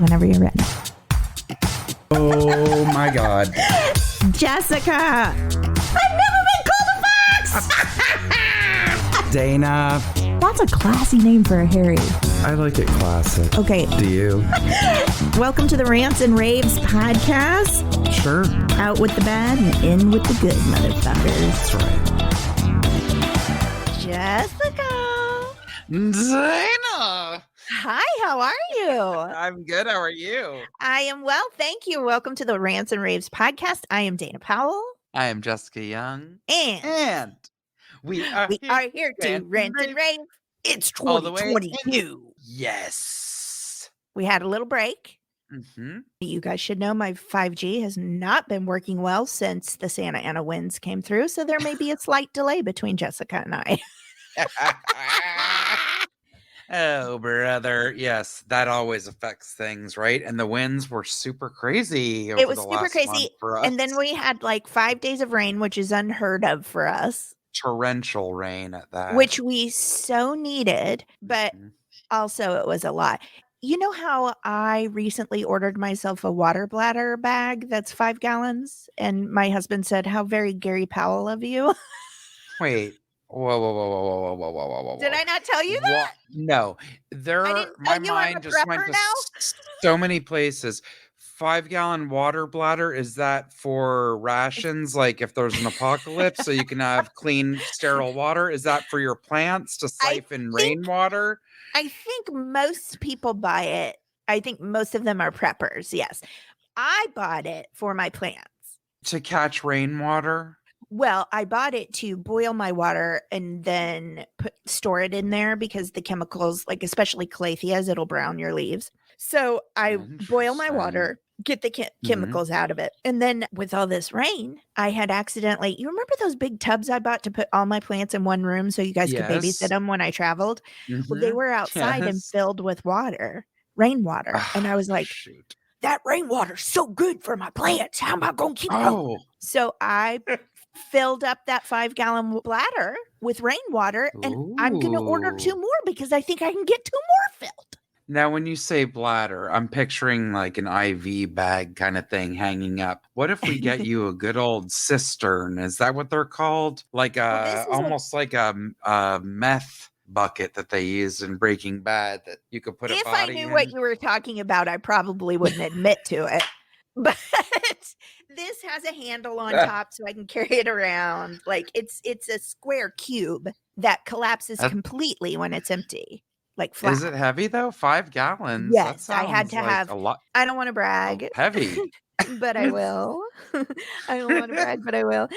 Whenever you're ready. Oh my God. Jessica! I've never been called a fox! Dana. That's a classy name for a Harry. I like it classic. Okay. Do you? Welcome to the Rants and Raves podcast. Sure. Out with the bad and in with the good, motherfuckers. That's right. Jessica! Dana! Hi, how are you? I'm good. How are you? I am well, thank you. Welcome to the Rants and Raves podcast. I am Dana Powell. I am Jessica Young. And we are here to rant and rave. It's all the way 2022. Yes. We had a little break. Mm-hmm. You guys should know my 5G has not been working well since the Santa Ana winds came through, so there may be a slight delay between Jessica and I. Oh, brother. Yes, that always affects things, right? And the winds were super crazy. It was super crazy. For us. And then we had like 5 days of rain, which is unheard of for us. Torrential rain at that. Which we so needed, but also it was a lot. You know how I recently ordered myself a water bladder bag that's 5 gallons? And my husband said, how very Gary Powell of you. Wait. Whoa. Did I not tell you that? No. My mind just went to so many places. 5-gallon water bladder, is that for rations? Like if there's an apocalypse so you can have clean, sterile water? Is that for your plants to siphon rainwater? I think most people buy it. I think most of them are preppers. Yes. I bought it for my plants. To catch rainwater? Well, I bought it to boil my water and then store it in there because the chemicals, like especially calatheas, it'll brown your leaves. So I boil my water, get the chemicals out of it. And then with all this rain, I had accidentally, you remember those big tubs I bought to put all my plants in one room so you guys could babysit them when I traveled? Well, they were outside and filled with water, rainwater. And I was like, shoot. That rainwater's so good for my plants. How am I going to keep it going? So I filled up that 5-gallon bladder with rainwater, and I'm going to order 2 more because I think I can get 2 more filled. Now, when you say bladder, I'm picturing like an IV bag kind of thing hanging up. What if we get you a good old cistern? Is that what they're called? Like almost like a meth bucket that they use in Breaking Bad that you could put a body in. If I knew what you were talking about, I probably wouldn't admit to it. But this has a handle on top so I can carry it around. Like it's a square cube that collapses completely when it's empty. Like flat. Is it heavy though? 5 gallons? Yes, I had to have a lot. I don't want to brag. Heavy. But I will. I don't want to brag, but I will.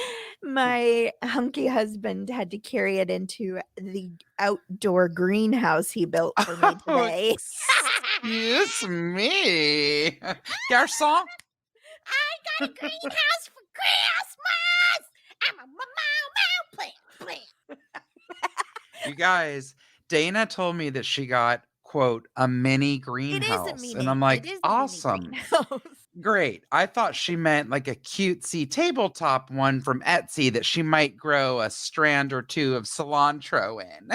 My hunky husband had to carry it into the outdoor greenhouse he built for me today. Excuse me. Garçon? I got a greenhouse for Christmas. I'm a plant. You guys, Dana told me that she got, quote, a mini greenhouse. It is a mini. And I'm like, awesome. Great. I thought she meant like a cutesy tabletop one from Etsy that she might grow a strand or 2 of cilantro in.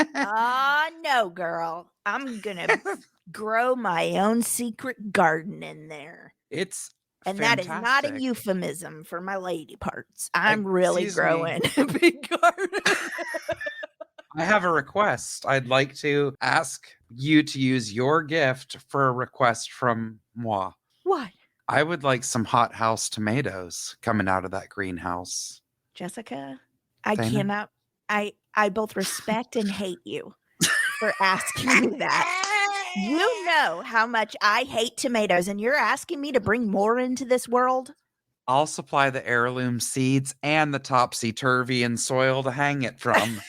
No, girl. I'm going to grow my own secret garden in there. It's And fantastic. That is not a euphemism for my lady parts. I'm really growing a big garden. I have a request. I'd like to ask you to use your gift for a request from moi. What? I would like some hothouse tomatoes coming out of that greenhouse. Jessica, I cannot. I both respect and hate you for asking me that. You know how much I hate tomatoes, and you're asking me to bring more into this world? I'll supply the heirloom seeds and the topsy-turvy and soil to hang it from.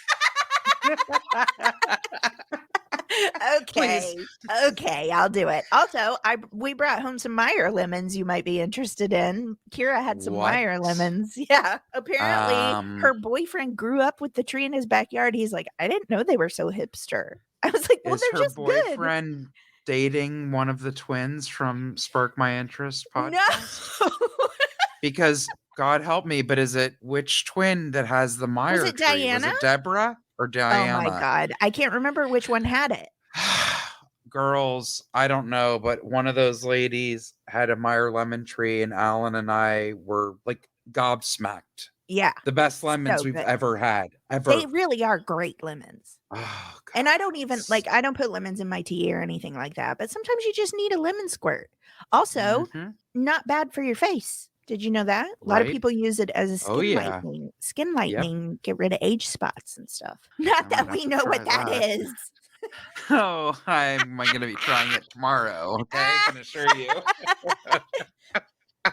Okay, I'll do it. Also, we brought home some Meyer lemons you might be interested in. Kira had some Meyer lemons. Yeah, apparently her boyfriend grew up with the tree in his backyard. He's like, I didn't know they were so hipster. I was like, well, they're just good. Is her boyfriend dating one of the twins from Spark My Interest podcast? No. Because God help me, but is it which twin that has the Meyer Was it tree? Diana? Was it Deborah or Diana? Oh my God. I can't remember which one had it. girls, I don't know, but one of those ladies had a Meyer lemon tree, and Alan and I were like gobsmacked. Yeah. The best lemons So we've good. ever had. Ever. They really are great lemons. Oh, God. And I don't even I don't put lemons in my tea or anything like that, but sometimes you just need a lemon squirt. Also, not bad for your face. Did you know that? A lot of people use it as a skin lightening. Skin lightening, get rid of age spots and stuff. Not that we know what that is. Oh, I'm going to be trying it tomorrow. Okay, I can assure you.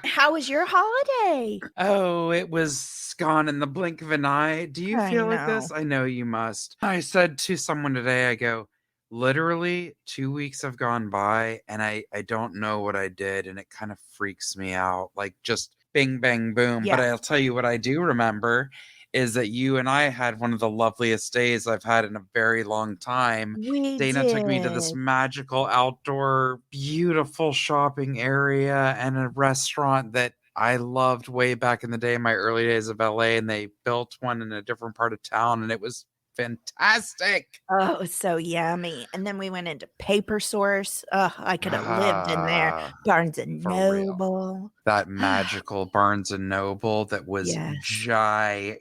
How was your holiday? Oh, it was gone in the blink of an eye. Do you feel like this? I know you must. I said to someone today, I go, literally 2 weeks have gone by and I don't know what I did, and it kind of freaks me out. Like just bing, bang, boom. Yeah. But I'll tell you what I do remember is that you and I had one of the loveliest days I've had in a very long time. Dana took me to this magical outdoor, beautiful shopping area and a restaurant that I loved way back in the day, in my early days of LA, and they built one in a different part of town, and it was fantastic. Oh, it was so yummy. And then we went into Paper Source. Oh, I could have lived in there. Barnes and Noble. That magical Barnes and Noble that was gigantic.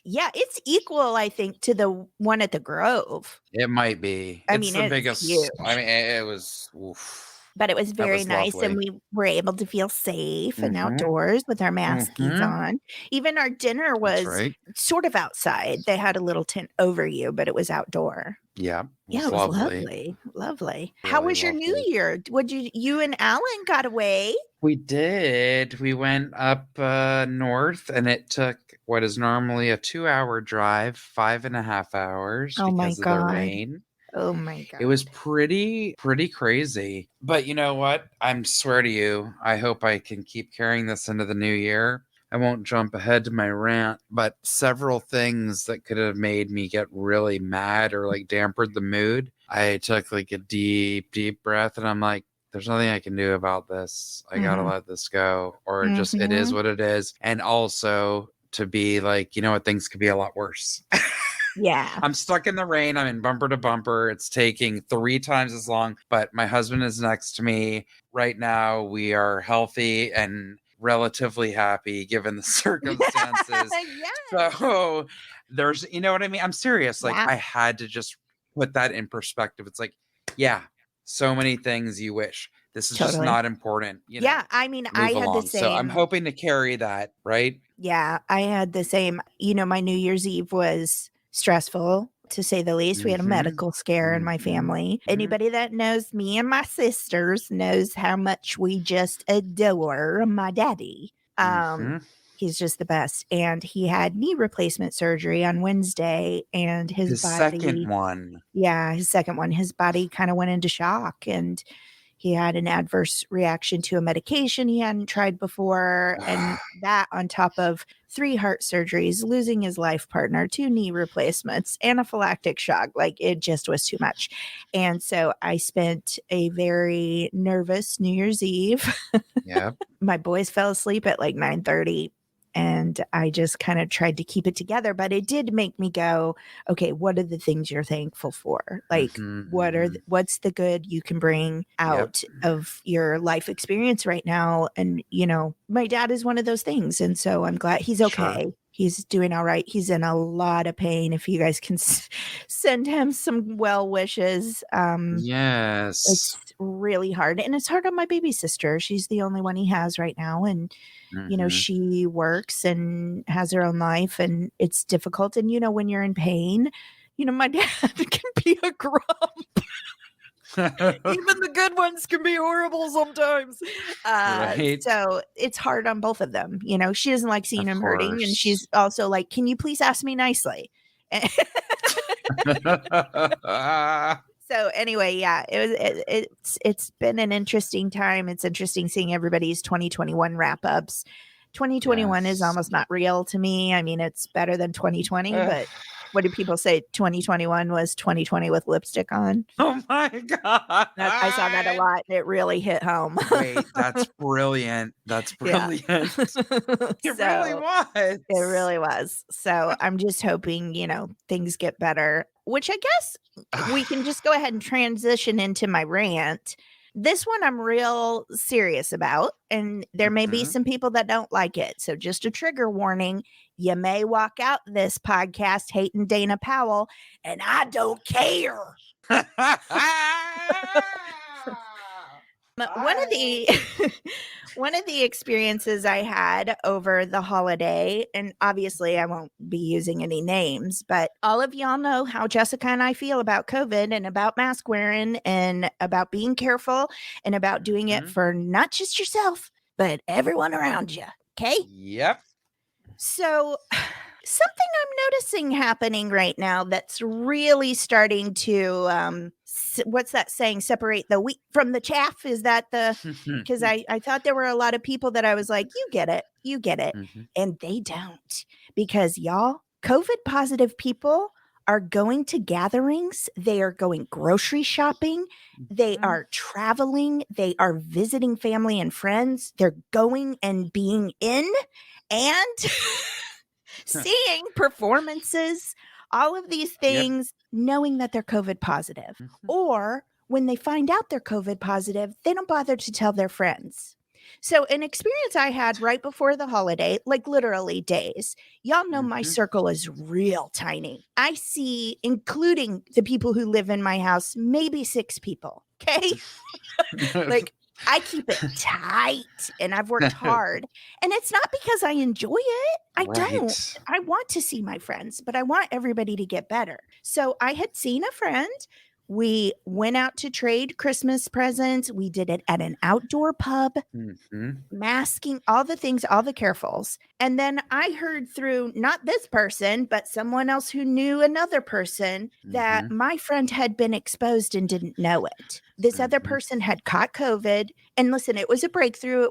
Yeah, it's equal, I think, to the one at the Grove. It might be. It's the biggest. Huge. I mean, it was. Oof. But it was very nice, lovely. And we were able to feel safe and outdoors with our maskies on. Even our dinner was sort of outside. They had a little tent over you, but it was outdoor. Yeah. It was lovely. Lovely. Really How was your New Year? Would you and Alan got away? We did. We went up north, and it took what is normally a 2-hour drive, 5.5 hours because of the rain. Oh my God. It was pretty crazy. But you know what? I swear to you, I hope I can keep carrying this into the new year. I won't jump ahead to my rant, but several things that could have made me get really mad or like dampened the mood. I took like a deep breath, and I'm like, there's nothing I can do about this. I gotta let this go. Or just it is what it is. And also to be like, you know what, things could be a lot worse. Yeah. I'm stuck in the rain. I'm in bumper to bumper. It's taking 3 times as long, but my husband is next to me right now. We are healthy and relatively happy given the circumstances. So there's, you know what I mean? I'm serious. Like I had to just put that in perspective. It's like, yeah, so many things you wish. This is just not important. You know, I mean, I had the same. So I'm hoping to carry that, right? Yeah, I had the same. You know, my New Year's Eve was stressful, to say the least. We had a medical scare in my family. Anybody that knows me and my sisters knows how much we just adore my daddy. He's just the best. And he had knee replacement surgery on Wednesday, and his body, second one. Yeah, his second one. His body kind of went into shock, and he had an adverse reaction to a medication he hadn't tried before. And that on top of 3 heart surgeries, losing his life partner, 2 knee replacements, anaphylactic shock. Like it just was too much. And so I spent a very nervous New Year's Eve. Yeah. My boys fell asleep at like 9:30. And I just kind of tried to keep it together, but it did make me go, okay, what are the things you're thankful for? Like, what's the good you can bring out of your life experience right now? And, you know, my dad is one of those things. And so I'm glad he's okay. Sure. He's doing all right. He's in a lot of pain. If you guys can send him some well wishes. Yes. It's really hard. And it's hard on my baby sister. She's the only one he has right now. And, you know, she works and has her own life, and it's difficult. And, you know, when you're in pain, you know, my dad can be a grump. Even the good ones can be horrible sometimes. So it's hard on both of them. You know, she doesn't like seeing him hurting. And she's also like, can you please ask me nicely? So anyway, yeah, it's been an interesting time. It's interesting seeing everybody's 2021 wrap-ups. 2021 is almost not real to me. I mean, it's better than 2020, but what do people say? 2021 was 2020 with lipstick on. Oh my God. I saw that a lot. It really hit home. Wait, that's brilliant. That's brilliant. It really was. It really was. So I'm just hoping, things get better, which I guess we can just go ahead and transition into my rant. This one I'm real serious about, and there may be some people that don't like it. So just a trigger warning. You may walk out this podcast hating Dana Powell, and I don't care. One of the experiences I had over the holiday, and obviously I won't be using any names, but all of y'all know how Jessica and I feel about COVID and about mask wearing and about being careful and about doing it for not just yourself, but everyone around you. Okay? Yep. So something I'm noticing happening right now that's really starting to what's that saying, separate the wheat from the chaff? Is that because I thought there were a lot of people that I was like, you get it and they don't, because y'all, COVID positive people are going to gatherings, they are going grocery shopping, they are traveling, they are visiting family and friends, they're going and being in and seeing performances, all of these things, knowing that they're COVID positive. Or when they find out they're COVID positive, they don't bother to tell their friends. So an experience I had right before the holiday, like literally days, y'all know my circle is real tiny. I see, including the people who live in my house, maybe 6 people. Okay. Like, I keep it tight and I've worked hard. And it's not because I enjoy it. I don't. I want to see my friends, but I want everybody to get better. So I had seen a friend. We went out to trade Christmas presents. We did it at an outdoor pub, masking, all the things, all the carefuls. And then I heard through not this person, but someone else who knew another person that my friend had been exposed and didn't know it. This other person had caught COVID. And listen, it was a breakthrough.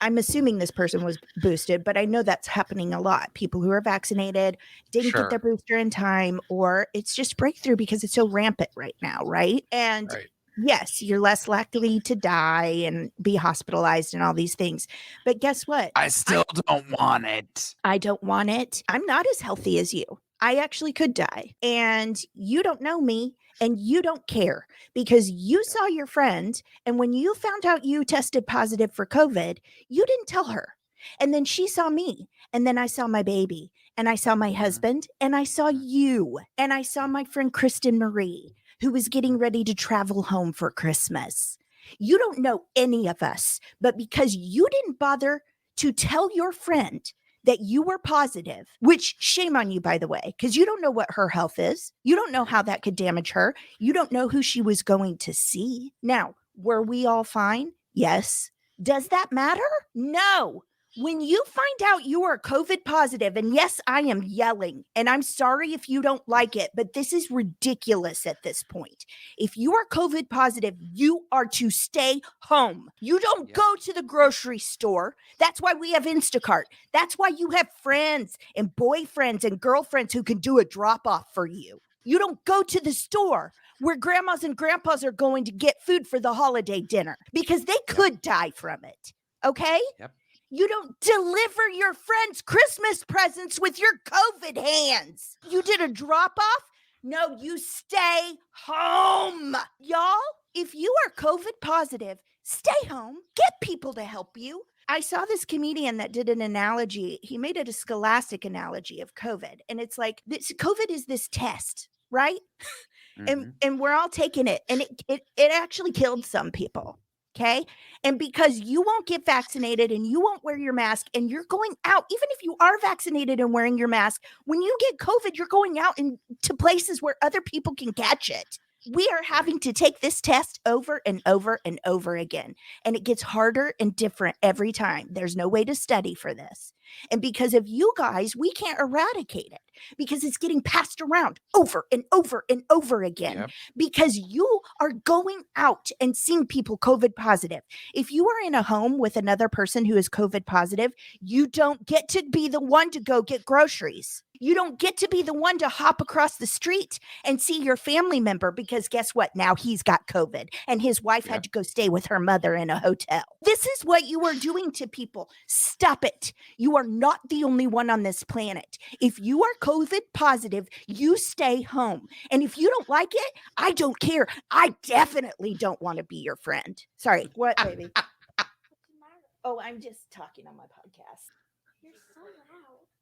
I'm assuming this person was boosted, but I know that's happening a lot. People who are vaccinated didn't get their booster in time, or it's just breakthrough because it's so rampant right now, right? And yes, you're less likely to die and be hospitalized and all these things. But guess what? I still don't want it. I don't want it. I'm not as healthy as you. I actually could die. And you don't know me and you don't care because you saw your friend. And when you found out you tested positive for COVID, you didn't tell her. And then she saw me. And then I saw my baby. And I saw my husband. And I saw you. And I saw my friend Kristen Marie, who was getting ready to travel home for Christmas. You don't know any of us. But because you didn't bother to tell your friend that you were positive, which shame on you, by the way, because you don't know what her health is. You don't know how that could damage her. You don't know who she was going to see. Now, were we all fine? Yes. Does that matter? No. When you find out you are COVID positive, and yes, I am yelling, and I'm sorry if you don't like it, but this is ridiculous at this point. If you are COVID positive, you are to stay home. You don't go to the grocery store. That's why we have Instacart. That's why you have friends and boyfriends and girlfriends who can do a drop off for you. You don't go to the store where grandmas and grandpas are going to get food for the holiday dinner because they could die from it. Okay? Yep. You don't deliver your friends Christmas presents with your COVID hands. You did a drop off? No, you stay home. Y'all, if you are COVID positive, stay home. Get people to help you. I saw this comedian that did an analogy. He made it a scholastic analogy of COVID. And it's like, COVID is this test, right? And we're all taking it. And it actually killed some people. Okay. And because you won't get vaccinated and you won't wear your mask and you're going out, even if you are vaccinated and wearing your mask, when you get COVID, you're going out into places where other people can catch it. We are having to take this test over and over and over again. And it gets harder and different every time. There's no way to study for this. And because of you guys, we can't eradicate it because it's getting passed around over and over and over again because you are going out and seeing people COVID positive. If you are in a home with another person who is COVID positive, you don't get to be the one to go get groceries. You don't get to be the one to hop across the street and see your family member because guess what? Now he's got COVID and his wife had to go stay with her mother in a hotel. This is what you are doing to people. Stop it. You are not the only one on this planet. If you are COVID positive, you stay home. And if you don't like it, I don't care. I definitely don't want to be your friend. Sorry. What, baby? Oh, I'm just talking on my podcast. You're so loud.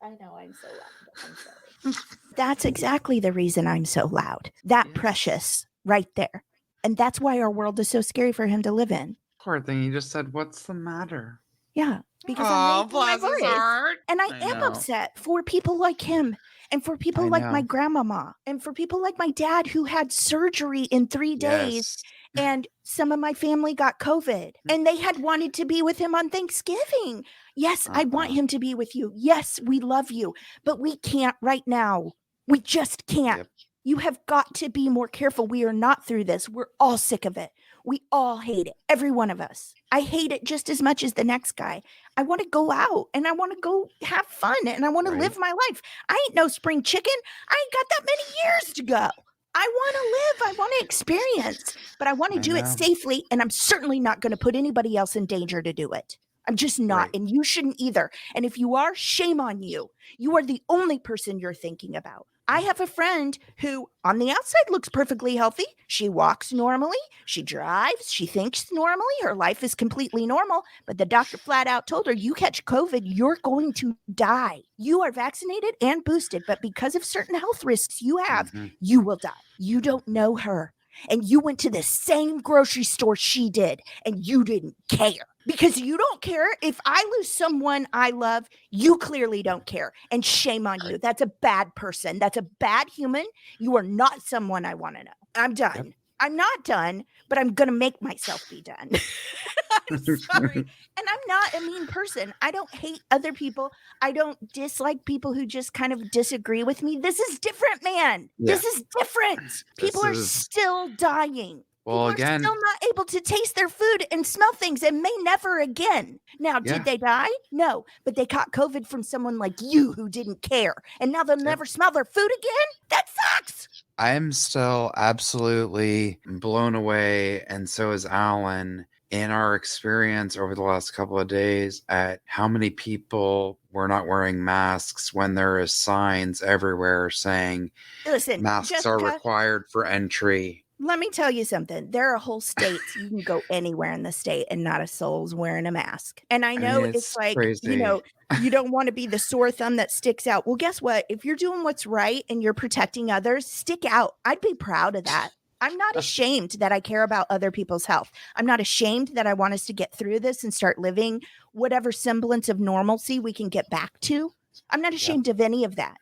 I know I'm so loud. I'm sorry. That's exactly the reason I'm so loud. That precious right there. And that's why our world is so scary for him to live in. Poor thing. You just said, what's the matter? Yeah. Because I'm making my voice. Heart. And I am upset for people like him and for people like my grandmama and for people like my dad who had surgery in 3 days. And some of my family got COVID and they had wanted to be with him on Thanksgiving. Yes, I want him to be with you. Yes, we love you, but we can't right now. We just can't. Yep. You have got to be more careful. We are not through this. We're all sick of it. We all hate it. Every one of us. I hate it just as much as the next guy. I want to go out and I want to go have fun and I want to live my life. I ain't no spring chicken. I ain't got that many years to go. I want to live. I want to experience, but I want to do it safely. And I'm certainly not going to put anybody else in danger to do it. I'm just not. And you shouldn't either. And if you are, shame on you. You are the only person you're thinking about. I have a friend who on the outside looks perfectly healthy. She walks normally. She drives. She thinks normally. Her life is completely normal. But the doctor flat out told her, you catch COVID, you're going to die. You are vaccinated and boosted, but because of certain health risks you have, you will die. You don't know her. And you went to the same grocery store she did, and you didn't care. Because you don't care. If I lose someone I love, you clearly don't care. And shame on you. That's a bad person. That's a bad human. You are not someone I want to know. I'm done. Yep. I'm not done, but I'm going to make myself be done. I'm sorry. And I'm not a mean person. I don't hate other people. I don't dislike people who just kind of disagree with me. This is different, man. Yeah. This is different. People are still dying. Well, people are still not able to taste their food and smell things and may never again. Now, did they die? No, but they caught COVID from someone like you who didn't care. And now they'll never smell their food again? That sucks. I'm still absolutely blown away, and so is Alan, in our experience over the last couple of days at how many people were not wearing masks when there is signs everywhere saying masks Jessica, are required for entry. Let me tell you something. There are whole states you can go anywhere in the state and not a soul's wearing a mask. And I know it's like, crazy. You don't want to be the sore thumb that sticks out. Well, guess what? If you're doing what's right and you're protecting others, stick out. I'd be proud of that. I'm not ashamed that I care about other people's health. I'm not ashamed that I want us to get through this and start living whatever semblance of normalcy we can get back to. I'm not ashamed of any of that.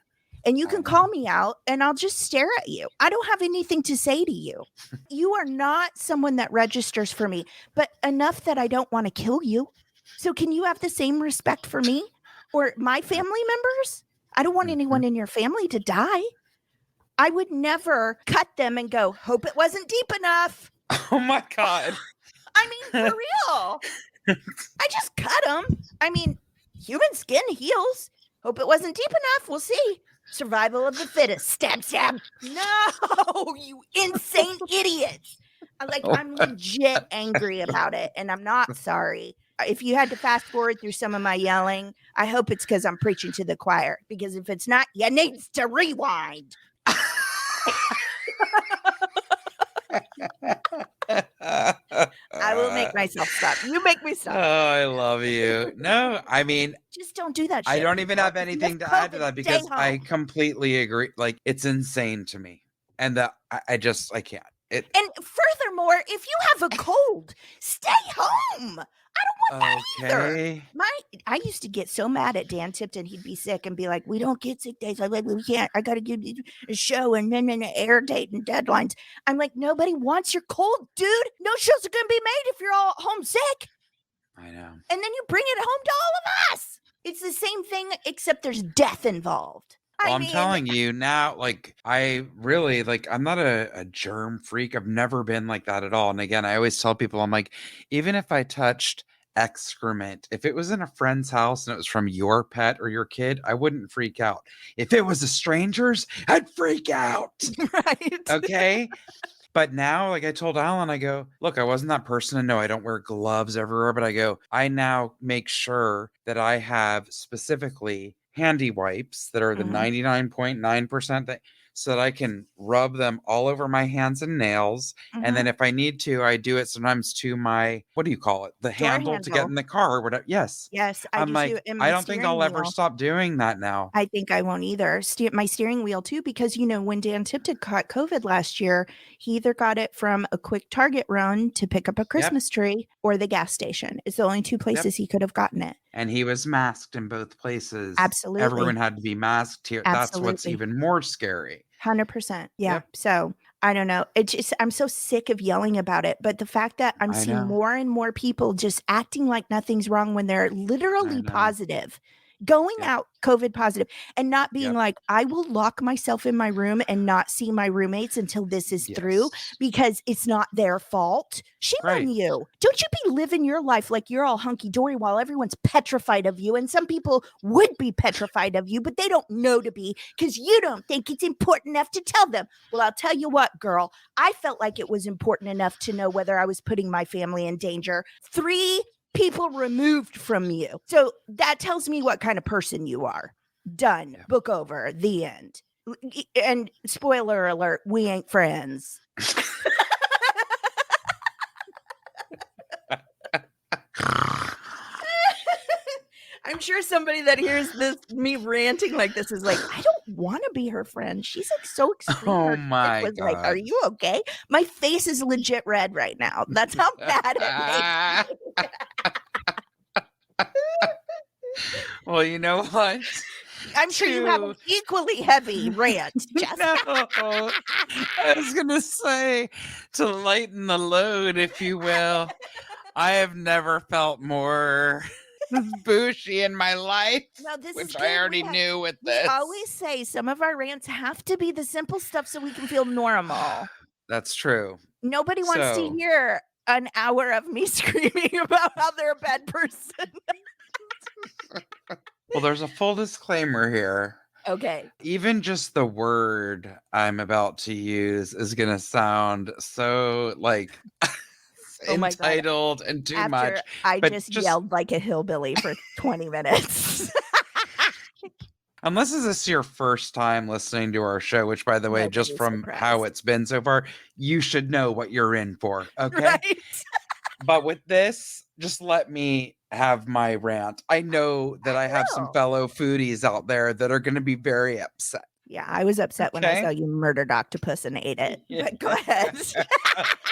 And you can call me out and I'll just stare at you. I don't have anything to say to you. You are not someone that registers for me, but enough that I don't want to kill you. So can you have the same respect for me or my family members? I don't want anyone in your family to die. I would never cut them and go, hope it wasn't deep enough. Oh my God. I mean, for real. I just cut them. I mean, human skin heals. Hope it wasn't deep enough. We'll see. Survival of the fittest. Stab, stab. No, you insane idiots. I'm legit angry about it, and I'm not sorry. If you had to fast forward through some of my yelling, I hope it's because I'm preaching to the choir. Because if it's not, you need to rewind. I will make myself stop. You make me stop. Oh, I love you. No, I mean, just don't do that shit. I don't even have anything to add to that because I completely agree. Like, it's insane to me. And I can't. And furthermore, if you have a cold, stay home. I don't want that either. I used to get so mad at Dan Tipton. He'd be sick and be like, we don't get sick days. I'm like, we can't. I got to give you a show and then an air date and deadlines. I'm like, nobody wants your cold, dude. No shows are going to be made if you're all homesick. I know. And then you bring it home to all of us. It's the same thing, except there's death involved. Well, I'm telling you now, I really, I'm not a germ freak. I've never been like that at all. And again, I always tell people, I'm like, even if I touched excrement, if it was in a friend's house and it was from your pet or your kid, I wouldn't freak out. If it was a stranger's, I'd freak out. Right. Okay. But now, like I told Alan, I go, look, I wasn't that person. And no, I don't wear gloves everywhere. But I go, I now make sure that I have specifically handy wipes that are the 99.9% that, so that I can rub them all over my hands and nails. And then if I need to, I do it sometimes to my, what do you call it? The handle to get in the car or whatever. Yes. Yes, I I'm do like, too. And I my don't think steering I'll ever wheel. stop doing that now. I think I won't either. My steering wheel too, because when Dan Tipton caught COVID last year, he either got it from a quick Target run to pick up a Christmas tree or the gas station. It's the only two places he could have gotten it. And he was masked in both places. Absolutely. Everyone had to be masked here. That's what's even more scary. 100%. Yeah. So I don't know. It's just, I'm so sick of yelling about it. But the fact that I'm seeing more and more people just acting like nothing's wrong when they're literally positive, going out COVID positive, and not being like, I will lock myself in my room and not see my roommates until this is through, because it's not their fault. Shame on you. Don't you be living your life like you're all hunky dory while everyone's petrified of you. And some people would be petrified of you, but they don't know to be, because you don't think it's important enough to tell them. Well, I'll tell you what, girl, I felt like it was important enough to know whether I was putting my family in danger. 3 people removed from you. So that tells me what kind of person you are. Done. Yeah. Book over. The end. And spoiler alert, we ain't friends. I'm sure somebody that hears this, me ranting like this, is like, I don't want to be her friend. She's like so extreme. Oh my God. Like, are you okay? My face is legit red right now. That's how bad it makes me. Well, you know what? I'm sure you have an equally heavy rant, Jess. No, I was going to say, to lighten the load, if you will, I have never felt more bushy in my life, which I already knew with this. We always say some of our rants have to be the simple stuff so we can feel normal. That's true. Nobody wants to hear an hour of me screaming about how they're a bad person. Well, there's a full disclaimer here. Okay. Even just the word I'm about to use is going to sound so like entitled and too much. I just yelled like a hillbilly for 20 minutes. Unless this is your first time listening to our show, which, by the way, just from how it's been so far, you should know what you're in for. Okay. Right? But with this, just let me have my rant. I know that I have some fellow foodies out there that are going to be very upset. Yeah, I was upset when I saw you murdered octopus and ate it. Yeah. But go ahead.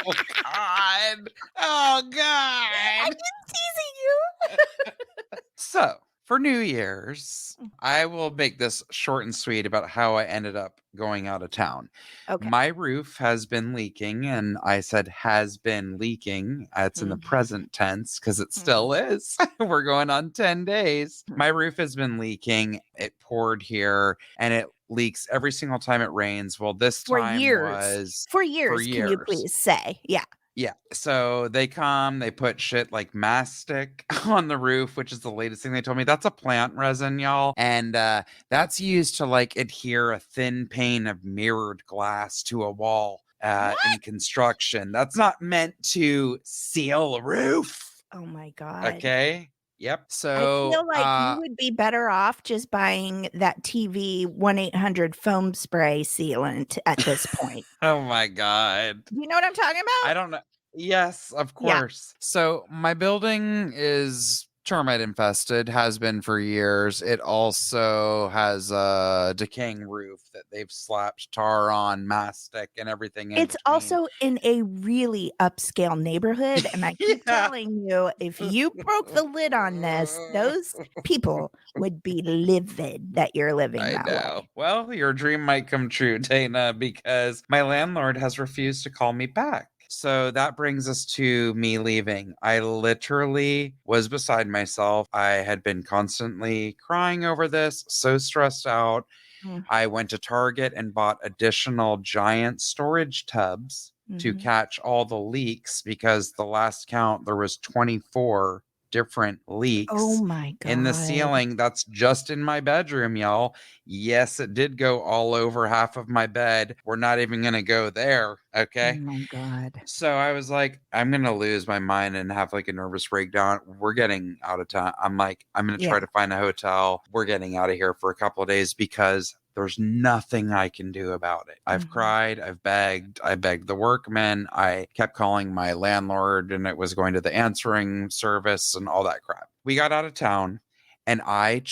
Oh, God. Oh, God. I'm just teasing you. So, for New Year's, I will make this short and sweet about how I ended up going out of town. Okay. My roof has been leaking, and I said has been leaking. It's in the present tense because it still is. We're going on 10 days. My roof has been leaking. It poured here, and it leaks every single time it rains. Well, this time was for years. Can you please say? Yeah. Yeah. So they come, they put shit like mastic on the roof, which is the latest thing they told me. That's a plant resin, y'all. And that's used to like adhere a thin pane of mirrored glass to a wall in construction. That's not meant to seal a roof. Oh my God. Okay. Yep. So I feel like you would be better off just buying that TV 1-800 foam spray sealant at this point. Oh my God. You know what I'm talking about? I don't know. Yes, of course. Yeah. So my building is termite infested, has been for years. It also has a decaying roof that they've slapped tar on, mastic, and everything. It's also in a really upscale neighborhood. And I keep telling you, if you broke the lid on this, those people would be livid that you're living that way. Well, your dream might come true, Dana, because my landlord has refused to call me back. So that brings us to me leaving. I literally was beside myself. I had been constantly crying over this, so stressed out. I went to Target and bought additional giant storage tubs to catch all the leaks, because the last count, there was 24 different leaks Oh my God. in the ceiling. That's just in my bedroom, y'all. Yes, it did go all over half of my bed. We're not even going to go there. Okay. Oh my God. So I was like, I'm going to lose my mind and have like a nervous breakdown. We're getting out of town. I'm like, I'm going to try to find a hotel. We're getting out of here for a couple of days because there's nothing I can do about it. I've cried. I've begged. I begged the workmen. I kept calling my landlord and it was going to the answering service and all that crap. We got out of town. And I'm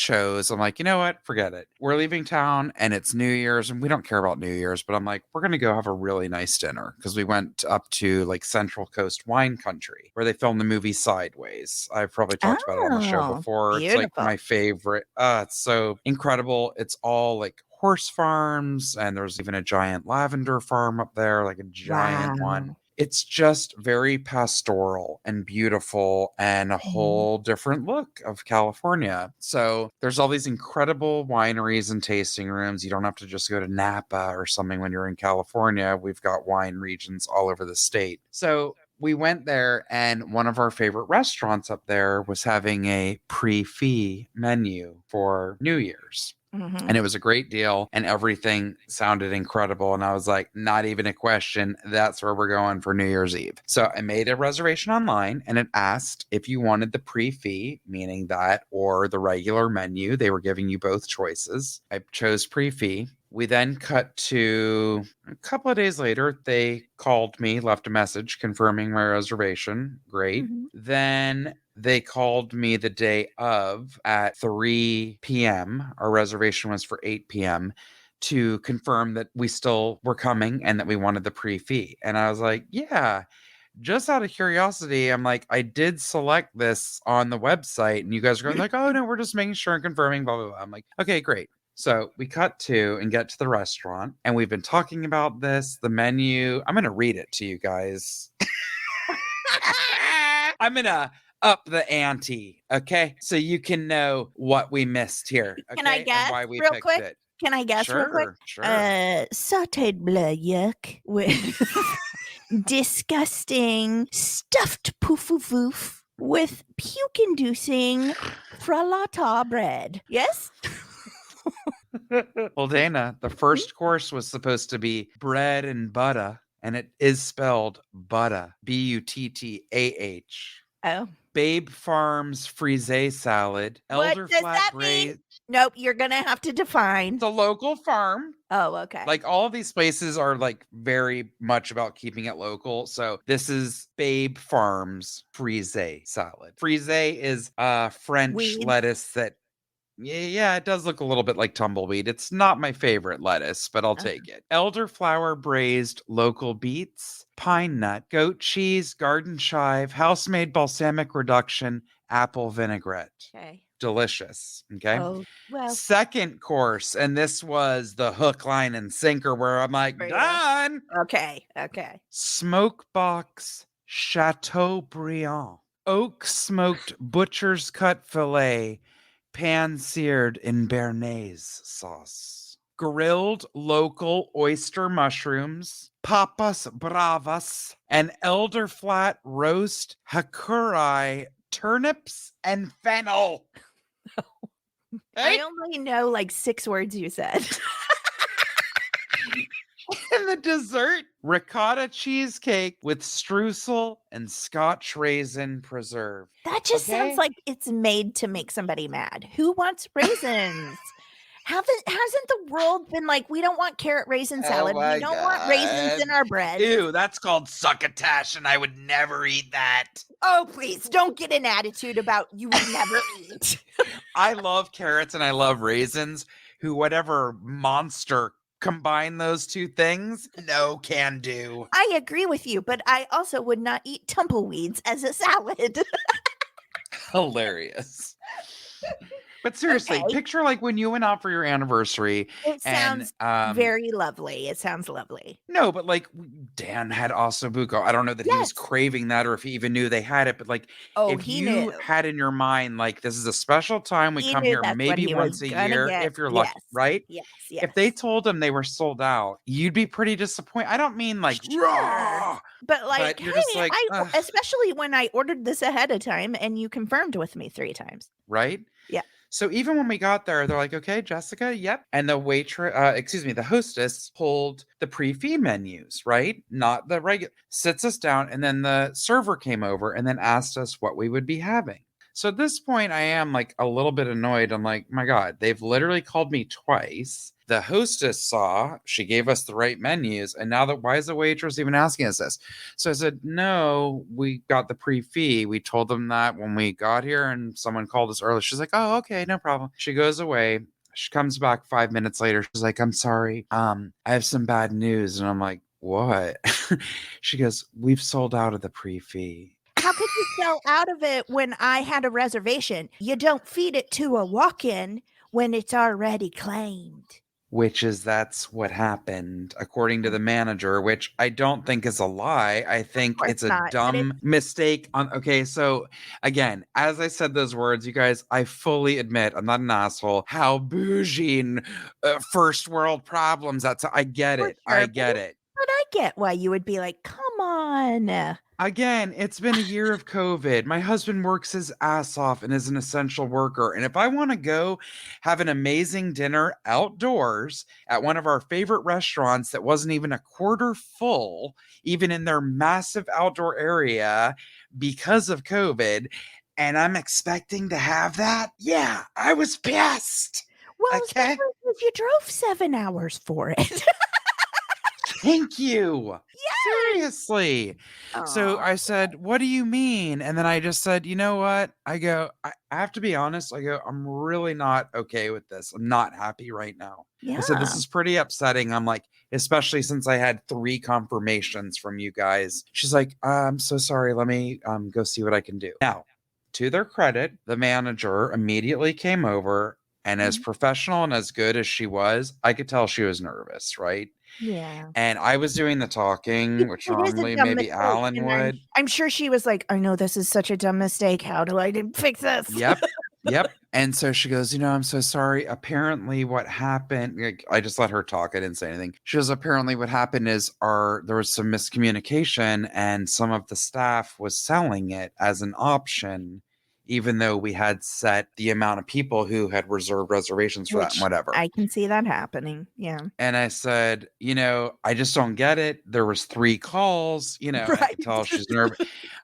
like, you know what? Forget it. We're leaving town and it's New Year's and we don't care about New Year's, but I'm like, we're going to go have a really nice dinner because we went up to like Central Coast Wine Country where they filmed the movie Sideways. I've probably talked about it on the show before. Beautiful. It's like my favorite. It's so incredible. It's all like horse farms and there's even a giant lavender farm up there, like a giant one. It's just very pastoral and beautiful and a whole different look of California. So there's all these incredible wineries and tasting rooms. You don't have to just go to Napa or something when you're in California. We've got wine regions all over the state. So we went there and one of our favorite restaurants up there was having a pre-fee menu for New Year's. And it was a great deal and everything sounded incredible. And I was like, not even a question. That's where we're going for New Year's Eve. So I made a reservation online and it asked if you wanted the pre-fee, meaning that, or the regular menu. They were giving you both choices. I chose pre-fee. We then cut to a couple of days later. They called me, left a message confirming my reservation. Great. Then they called me the day of at 3 p.m. Our reservation was for 8 p.m. to confirm that we still were coming and that we wanted the pre-fee. And I was like, yeah. Just out of curiosity, I'm like, I did select this on the website. And you guys are going like, oh, no, we're just making sure and confirming, blah, blah, blah. I'm like, okay, great. So we cut to and get to the restaurant. And we've been talking about this, the menu. I'm going to read it to you guys. I'm going to up the ante, okay? So you can know what we missed here. Okay? Can I guess why we real picked quick? it. Can I guess real quick? Sure. Sauteed bleu yuck with disgusting stuffed poof with puke-inducing fralata bread. Yes? Well, Dana, the first course was supposed to be bread and butter, and it is spelled butter, Buttah. Oh. Babe Farms frise salad, What does that mean? Nope, you're going to have to define. The local farm. Oh, okay. Like all of these places are like very much about keeping it local. So this is Babe Farms frise salad. Frise is French lettuce that, yeah, it does look a little bit like tumbleweed. It's not my favorite lettuce, but I'll take it. Elderflower braised local beets, pine nut, goat cheese, garden chive, house-made balsamic reduction, apple vinaigrette. Okay. Delicious. Okay. Oh, well. Second course, and this was the hook, line, and sinker where I'm like, done. Okay. Smoke box Chateaubriand, oak smoked butcher's cut filet, pan-seared in béarnaise sauce. Grilled local oyster mushrooms, papas bravas, and elderflat roast hakurei, turnips, and fennel. I only know like 6 words you said. And the dessert, ricotta cheesecake with streusel and Scotch raisin preserve. That just sounds like it's made to make somebody mad. Who wants raisins? Hasn't the world been like, we don't want carrot raisin salad. We don't want raisins in our bread. Ew, that's called succotash, and I would never eat that. Oh, please don't get an attitude about you would never eat. I love carrots and I love raisins. Whatever monster combine those two things, no can do. I agree with you, but I also would not eat tumbleweeds as a salad. Hilarious. But seriously, Okay. picture like when you went out for your anniversary It and sounds very lovely. It sounds lovely. no, but like Dan had ossobuco. I don't know that he was Yes. craving that or if he even knew they had it, but like Oh, if he you knew. had in your mind like this is a special time, we He come knew here that's what maybe he was once a gonna year get. if you're lucky, Yes. right? Yes. If they Yes. told him they were sold out, you'd be pretty disappointed. I don't mean like Sure. raw, But like, but you're just hey, like, especially when I ordered this ahead of time and you confirmed with me 3 times. right? Yeah. So even when we got there, they're like, "Okay, Jessica, yep." And the the hostess pulled the pre-fee menus, right? Not the regular. Sits us down, and then the server came over and then asked us what we would be having. So at this point, I am like a little bit annoyed. I'm like, my God, they've literally called me twice. The hostess saw, she gave us the right menus, and now that why is the waitress even asking us this? So I said, no, we got the pre-fee. We told them that when we got here and someone called us early. She's like, oh, okay, no problem. She goes away. She comes back 5 minutes later. She's like, I'm sorry. I have some bad news. And I'm like, what? She goes, we've sold out of the pre-fee. How could you sell out of it when I had a reservation? You don't feed it to a walk-in when it's already claimed. That's what happened according to the manager, which I don't think is a lie. I think it's a dumb mistake on okay, so again, as I said those words, you guys, I fully admit I'm not an asshole. How bougie and first world problems. I get it. Sure, I get it. But I get why you would be like, come on. Again, it's been a year of COVID. My husband works his ass off and is an essential worker. And if I want to go have an amazing dinner outdoors at one of our favorite restaurants that wasn't even a quarter full, even in their massive outdoor area because of COVID, and I'm expecting to have that, yeah, I was pissed. Well, okay, if you drove 7 hours for it. Thank you. Yes! Seriously. Aww. So I said, what do you mean? And then I just said, you know what? I go, I have to be honest. I go, I'm really not okay with this. I'm not happy right now. Yeah. I said, this is pretty upsetting. I'm like, especially since I had 3 confirmations from you guys. She's like, I'm so sorry. Let me go see what I can do. Now, to their credit, the manager immediately came over, and as professional and as good as she was, I could tell she was nervous, right? Yeah. And I was doing the talking, which normally maybe Alan would. I'm sure she was like, I know this is such a dumb mistake. How do I fix this? Yep. Yep. And so she goes, I'm so sorry. Apparently what happened, like, I just let her talk. I didn't say anything. She goes, apparently what happened is there was some miscommunication and some of the staff was selling it as an option, even though we had set the amount of people who had reserved reservations for that and whatever. I can see that happening. Yeah. And I said, I just don't get it. There was 3 calls, right. I could tell she's nervous.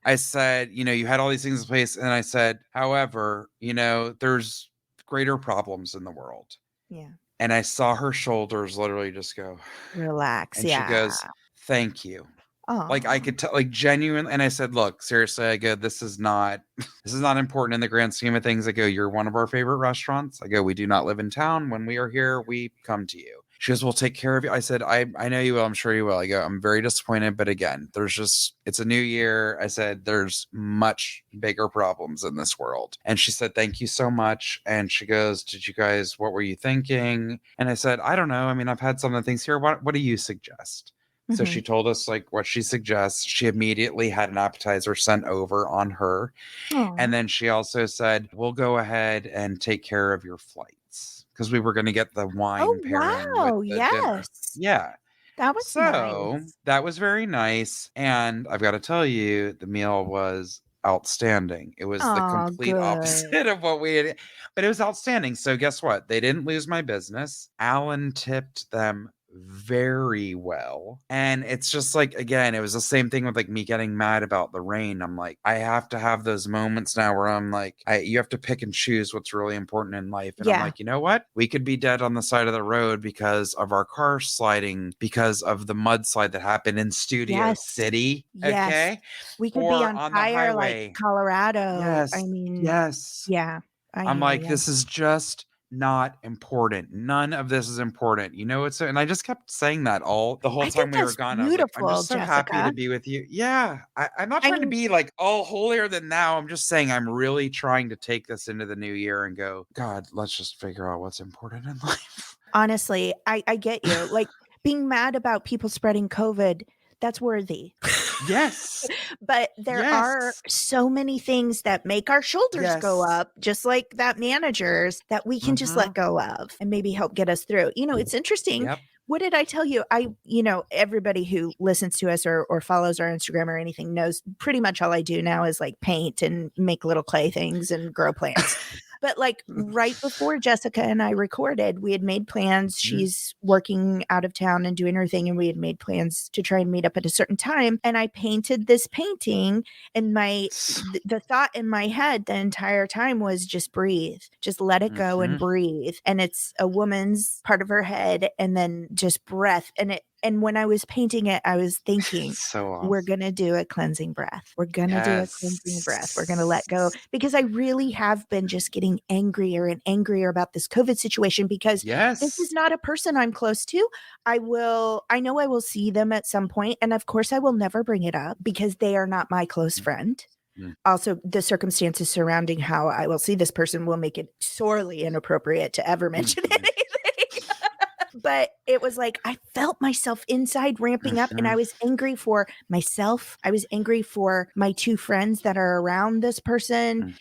I said, you had all these things in place. And I said, however, there's greater problems in the world. Yeah. And I saw her shoulders literally just go, relax. And she goes, thank you. Aww. Like I could tell, like genuinely, and I said, "Look, seriously, I go, this is not important in the grand scheme of things." I go, "You're one of our favorite restaurants." I go, "We do not live in town. When we are here, we come to you." She goes, "We'll take care of you." I said, I know you will. I'm sure you will." I go, "I'm very disappointed, but again, it's a new year." I said, "There's much bigger problems in this world." And she said, "Thank you so much." And she goes, what were you thinking?" And I said, "I don't know. I mean, I've had some of the things here. What do you suggest?" So she told us like what she suggests. She immediately had an appetizer sent over on her. Aww. And then she also said, we'll go ahead and take care of your flights. Because we were going to get the wine pairing with the dinner. Yeah. That was nice. That was very nice. And I've got to tell you, the meal was outstanding. It was the complete opposite of what we had. But it was outstanding. So guess what? They didn't lose my business. Alan tipped them very well. And it's just like, again, it was the same thing with like me getting mad about the rain. I'm like, I have to have those moments now where I'm like, you have to pick and choose what's really important in life. And I'm like, you know what? We could be dead on the side of the road because of our car sliding, because of the mudslide that happened in Studio City. Yes. Okay. We could be on fire like Colorado. Yes. I mean, yes. Yeah. I'm like, this is just not important. None of this is important. You know, and I just kept saying that the whole I think time we were that's gone. I was like, I'm beautiful, just so happy to Jessica. be with you. Yeah. I'm not I trying to mean, be like all holier than thou. I'm just saying I'm really trying to take this into the new year and go, God, let's just figure out what's important in life. honestly, I get you. Like being mad about people spreading COVID, that's worthy. Yes. But there are Yes. so many things that make our shoulders go Yes. up, just like that managers, that we can just let go of and maybe help get us through. You know, it's interesting. Yep. What did I tell you? Everybody who listens to us or follows our Instagram or anything knows pretty much all I do now is like paint and make little clay things and grow plants. But like right before Jessica and I recorded, we had made plans. She's working out of town and doing her thing. And we had made plans to try and meet up at a certain time. And I painted this painting, and the thought in my head the entire time was just breathe, just let it go and breathe. And it's a woman's part of her head and then just breath. And when I was painting it, I was thinking, so awesome. We're going to do a cleansing breath. We're going to do a cleansing breath. We're going to let go, because I really have been just getting angrier and angrier about this COVID situation, because this is not a person I'm close to. I know I will see them at some point, and of course I will never bring it up because they are not my close friend. Also, the circumstances surrounding how I will see this person will make it sorely inappropriate to ever mention anything. But it was like I felt myself inside ramping up, and I was angry for myself. I was angry for my two friends that are around this person.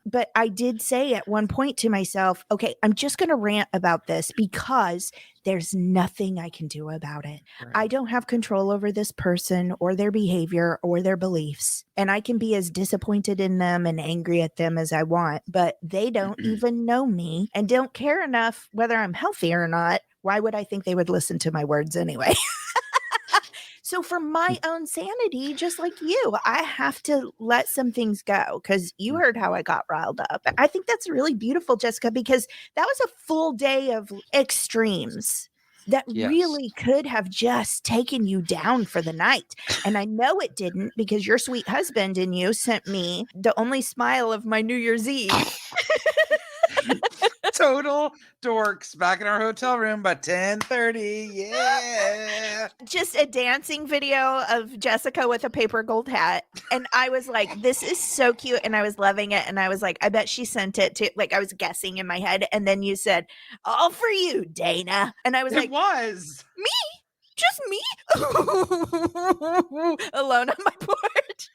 But I did say at one point to myself, okay, I'm just going to rant about this because there's nothing I can do about it. Right. I don't have control over this person or their behavior or their beliefs. And I can be as disappointed in them and angry at them as I want, but they don't even know me and don't care enough whether I'm healthy or not. Why would I think they would listen to my words anyway? So for my own sanity, just like you, I have to let some things go, because you heard how I got riled up. I think that's really beautiful, Jessica, because that was a full day of extremes that really could have just taken you down for the night. And I know it didn't, because your sweet husband and you sent me the only smile of my New Year's Eve. Total dorks back in our hotel room by 10:30. Yeah. Just a dancing video of Jessica with a paper gold hat. And I was like, this is so cute. And I was loving it. And I was like, I bet she sent it to, like, I was guessing in my head. And then you said, all for you, Dana. And I was like, it was me? Just me? Alone on my porch.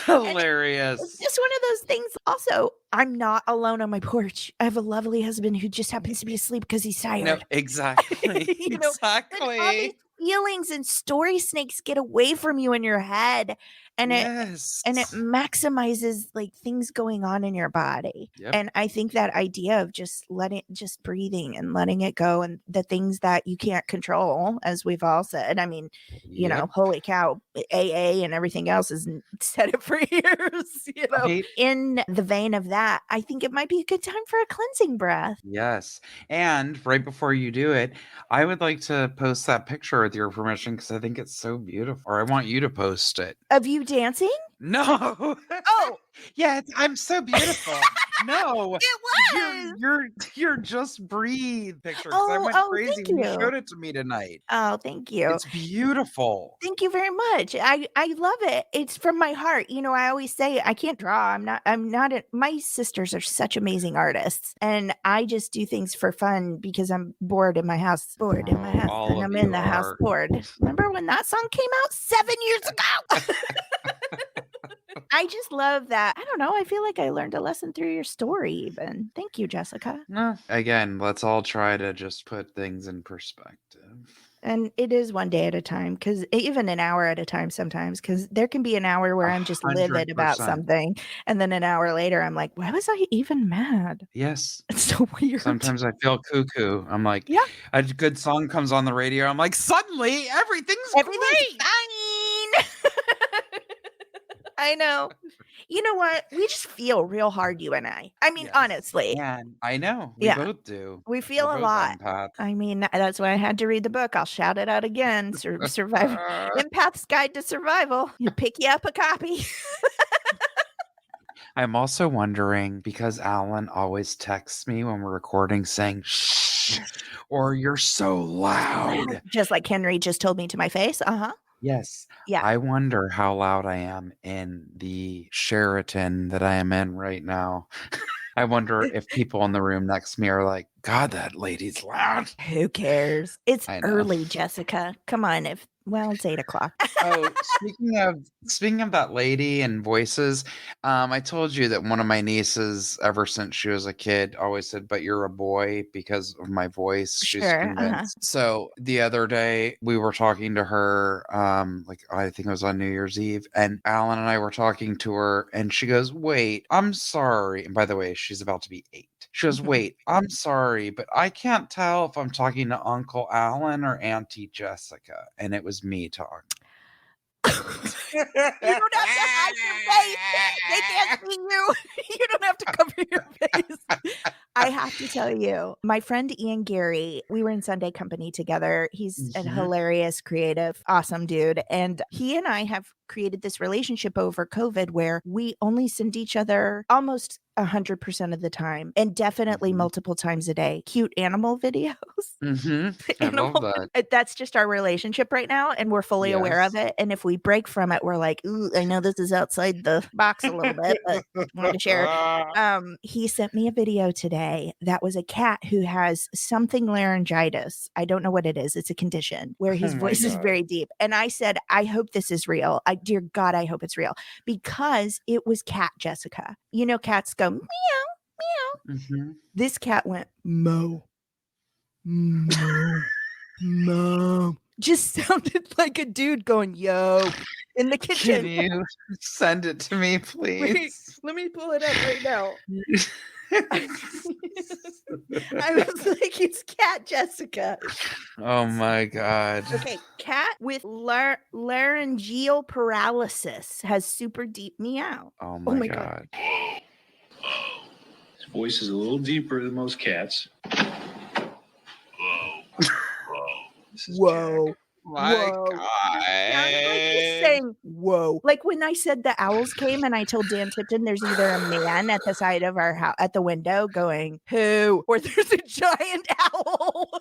Hilarious. It's just one of those things. Also, I'm not alone on my porch. I have a lovely husband who just happens to be asleep because he's tired. No, exactly. Exactly. All these feelings and story snakes get away from you in your head, and it maximizes like things going on in your body. And I think that idea of just breathing and letting it go, and the things that you can't control, as we've all said. I mean, you know, holy cow, AA and everything else has said it for years. You know, in the vein of that, I think it might be a good time for a cleansing breath. Yes. And right before you do it, I would like to post that picture with your permission, because I think it's so beautiful. Or I want you to post it. Of you dancing? No. Oh. Yeah, I'm so beautiful. No. It was. You're just breathe picture. I went crazy when you showed it to me tonight. Oh, thank you. It's beautiful. Thank you very much. I love it. It's from my heart. You know, I always say I can't draw. My sisters are such amazing artists, and I just do things for fun because I'm bored in my house. And I'm in the house bored. Remember when that song came out 7 years ago? I just love that. I don't know. I feel like I learned a lesson through your story even. Thank you, Jessica. Again, let's all try to just put things in perspective. And it is one day at a time, because even an hour at a time sometimes, because there can be an hour where I'm just 100%. Livid about something. And then an hour later, I'm like, why was I even mad? Yes. It's so weird. Sometimes I feel cuckoo. I'm like, a good song comes on the radio. I'm like, suddenly everything's great. Fine. I know. You know what? We just feel real hard, you and I. I mean, honestly. And I know. We both do. We feel a lot. Empaths. I mean, that's why I had to read the book. I'll shout it out again. Empath's Guide to Survival. You pick you up a copy. I'm also wondering, because Alan always texts me when we're recording saying, shh, or you're so loud. Just like Henry just told me to my face. Yes. Yeah. I wonder how loud I am in the Sheraton that I am in right now. I wonder if people in the room next to me are like, God, that lady's loud. Who cares? It's I know. early, Jessica. Come on. It's 8:00. Oh, speaking of that lady and voices, I told you that one of my nieces, ever since she was a kid, always said, "But you're a boy," because of my voice. She's Sure. convinced. So the other day we were talking to her, like I think it was on New Year's Eve, and Alan and I were talking to her, and she goes, "Wait, I'm sorry." And by the way, she's about to be 8. She goes, "Wait, I'm sorry, but I can't tell if I'm talking to Uncle Alan or Auntie Jessica." And it was me talking. You don't have to hide your face. They can't see you. You don't have to cover your face. I have to tell you, my friend Ian Gary, we were in Sunday Company together. He's a hilarious, creative, awesome dude. And he and I have created this relationship over COVID where we only send each other almost 100% of the time, and definitely multiple times a day, cute animal videos. I love that. That's just our relationship right now, and we're fully aware of it. And if we break from it, we're like, ooh, I know this is outside the box a little bit, but I want to share. He sent me a video today that was a cat who has something laryngitis. I don't know what it is. It's a condition where his voice is very deep. And I said, I hope this is real. Dear God, I hope it's real, because it was cat Jessica. You know, cats go meow, meow. This cat went moo, moo, moo. Just sounded like a dude going yo in the kitchen. Can you send it to me, please? Wait, let me pull it up right now. I was like, it's cat Jessica. Oh my God. Okay, cat with laryngeal paralysis has super deep meow. Oh my God. His voice is a little deeper than most cats. Whoa. This is whoa. My Whoa. God. Sounds like he's saying whoa. Like when I said the owls came and I told Dan Tipton there's either a man at the side of our house at the window going, who? Or there's a giant owl.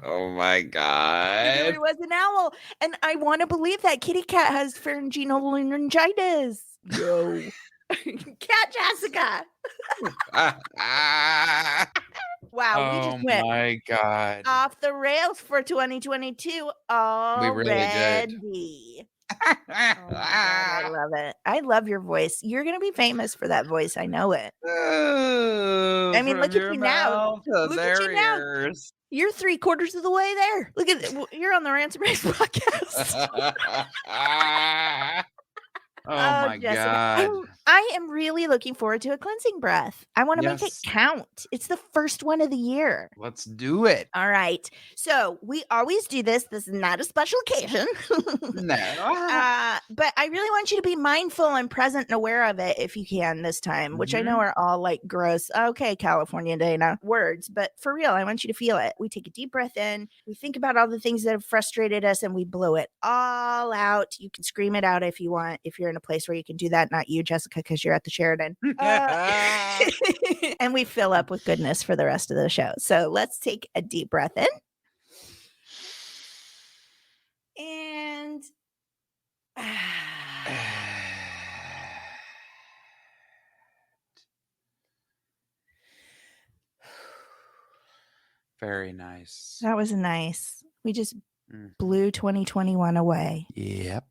Oh my God. There was an owl. And I want to believe that kitty cat has pharyngeal laryngitis. Yo. Cat Jessica. Wow, we just went my God. off the rails for 2022 already. We really did. Oh my God, I love it. I love your voice. You're going to be famous for that voice. I know it. I mean, look at you now. Look at you now. You're 3/4 of the way there. Look at you're on the Ransom Race podcast. Oh my Jessica, God. I am really looking forward to a cleansing breath. I want to make it count. It's the first one of the year. Let's do it. All right. So we always do this. This is not a special occasion. No. But I really want you to be mindful and present and aware of it if you can this time, which I know are all like gross. Okay, California Dana words. But for real, I want you to feel it. We take a deep breath in. We think about all the things that have frustrated us and we blow it all out. You can scream it out if you want, if you're in a place where you can do that. Not you, Jessica, because you're at the Sheraton. And we fill up with goodness for the rest of the show. So let's take a deep breath in. And very nice. That was nice. We just blew 2021 away. Yep.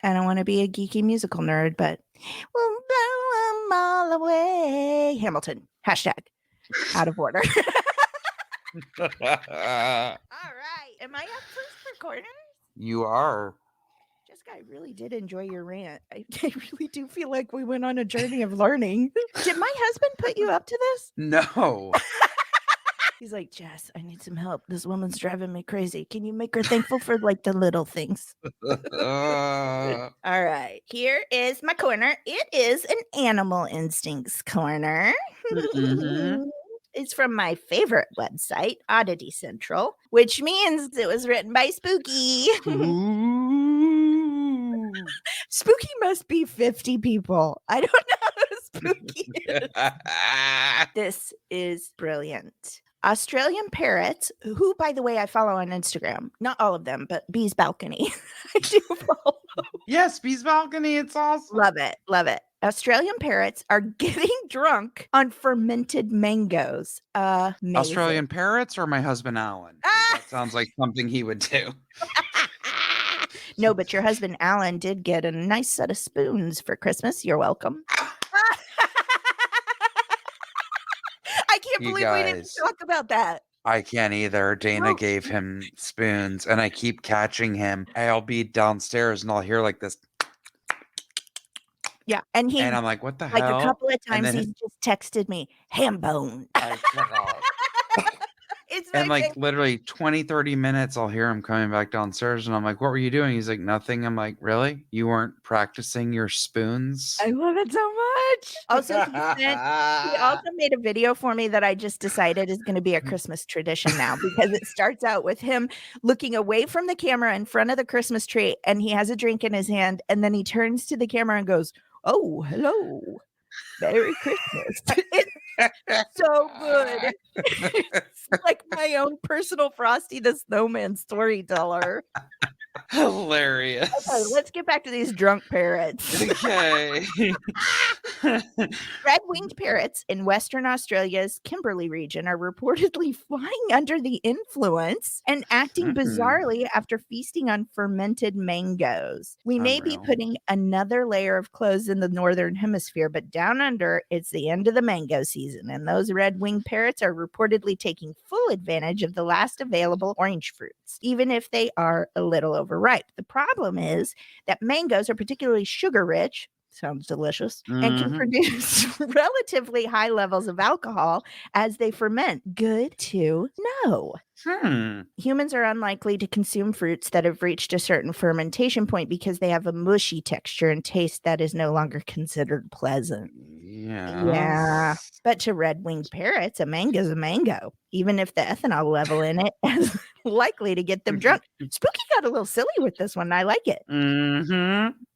I don't want to be a geeky musical nerd, but we'll blow them all away. Hamilton. Hashtag out of order. All right. Am I up first for corners? You are. Jessica, I really did enjoy your rant. I really do feel like we went on a journey of learning. Did my husband put you up to this? No. He's like, Jess, I need some help. This woman's driving me crazy. Can you make her thankful for like the little things? All right. Here is my corner. It is an animal instincts corner. It's from my favorite website, Oddity Central, which means it was written by Spooky. Spooky must be 50 people. I don't know. spookiest. This is brilliant. Australian parrots, who, by the way, I follow on Instagram. Not all of them, but Bee's Balcony. I do follow. Yes, Bee's Balcony. It's awesome. Love it. Love it. Australian parrots are getting drunk on fermented mangoes. Amazing. Australian parrots or my husband Alan? That sounds like something he would do. No, but your husband Alan did get a nice set of spoons for Christmas. You're welcome. I can't believe we didn't talk about that. I can't either. Dana gave him spoons, and I keep catching him. I'll be downstairs, and I'll hear like this. Yeah, and I'm like, what the hell? Like a couple of times he's just texted me, ham bone. And like literally 20, 30 minutes, I'll hear him coming back downstairs, and I'm like, what were you doing? He's like, nothing. I'm like, really? You weren't practicing your spoons? I love it so much. Also, he also made a video for me that I just decided is going to be a Christmas tradition now, because it starts out with him looking away from the camera in front of the Christmas tree, and he has a drink in his hand, and then he turns to the camera and goes, "Oh, hello. Merry Christmas." It's so good. It's like my own personal Frosty the Snowman storyteller. Hilarious. Okay, let's get back to these drunk parrots. Okay. Red-winged parrots in Western Australia's Kimberley region are reportedly flying under the influence and acting bizarrely after feasting on fermented mangoes. We may be putting another layer of clothes in the northern hemisphere, but down under, it's the end of the mango season, and those red-winged parrots are reportedly taking full advantage of the last available orange fruits, even if they are a little overripe. The problem is that mangoes are particularly sugar-rich. Sounds delicious. And can produce relatively high levels of alcohol as they ferment. Good to know. Humans are unlikely to consume fruits that have reached a certain fermentation point because they have a mushy texture and taste that is no longer considered pleasant. Yeah. But to red-winged parrots, a mango's a mango, even if the ethanol level in it is likely to get them drunk. Spooky got a little silly with this one. I like it.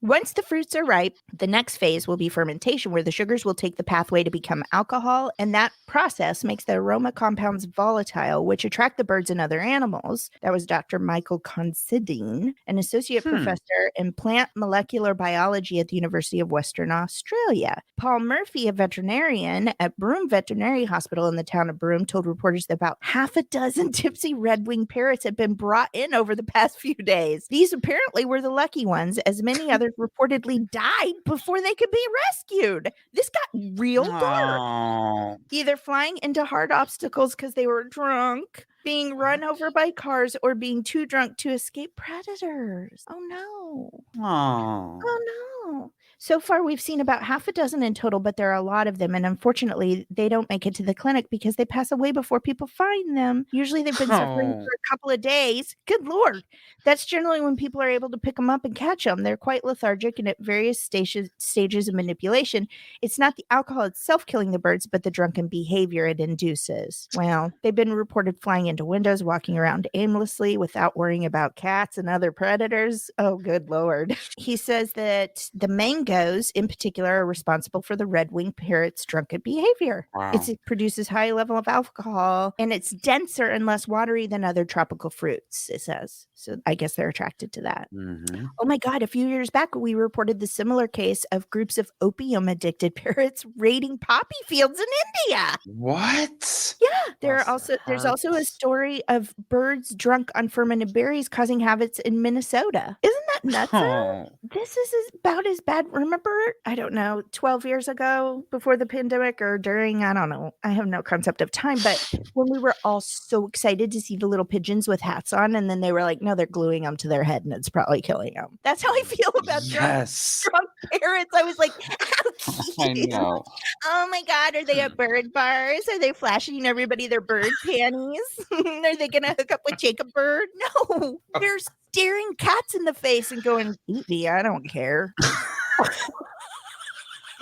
Once the fruits are ripe, the next phase will be fermentation, where the sugars will take the pathway to become alcohol, and that process makes the aroma compounds volatile, which attract the birds and other animals. That was Dr. Michael Considine, an associate professor in plant molecular biology at the University of Western Australia. Paul Murphy, a veterinarian at Broome Veterinary Hospital in the town of Broome, told reporters that about half a dozen tipsy red-winged parrots had been brought in over the past few days. These apparently were the lucky ones, as many others reportedly died before they could be rescued. This got real dark. Either flying into hard obstacles because they were drunk, being run over by cars, or being too drunk to escape predators. Oh no. Oh no. So far, we've seen about half a dozen in total, but there are a lot of them. And unfortunately, they don't make it to the clinic because they pass away before people find them. Usually they've been suffering for a couple of days. Good Lord. That's generally when people are able to pick them up and catch them. They're quite lethargic and at various stages of manipulation. It's not the alcohol itself killing the birds, but the drunken behavior it induces. Well, they've been reported flying into windows, walking around aimlessly without worrying about cats and other predators. Oh, good Lord. He says that the mangoes in particular are responsible for the red-winged parrot's drunken behavior. It produces high level of alcohol, and it's denser and less watery than other tropical fruits, it says. So I guess they're attracted to that. Oh my God, a few years back, we reported the similar case of groups of opium-addicted parrots raiding poppy fields in India. What? Yeah, there's also a story of birds drunk on fermented berries causing havoc in Minnesota. Isn't that nuts? This is about as bad. Remember, I don't know, 12 years ago, before the pandemic or during, I don't know. I have no concept of time, but when we were all so excited to see the little pigeons with hats on, and then they were like, no, they're gluing them to their head and it's probably killing them. That's how I feel about drunk parrots. I was like, I know. Oh my God, are they at bird bars? Are they flashing everybody their bird panties? Are they going to hook up with Jacob Bird? No, they're staring cats in the face and going, eat me, I don't care.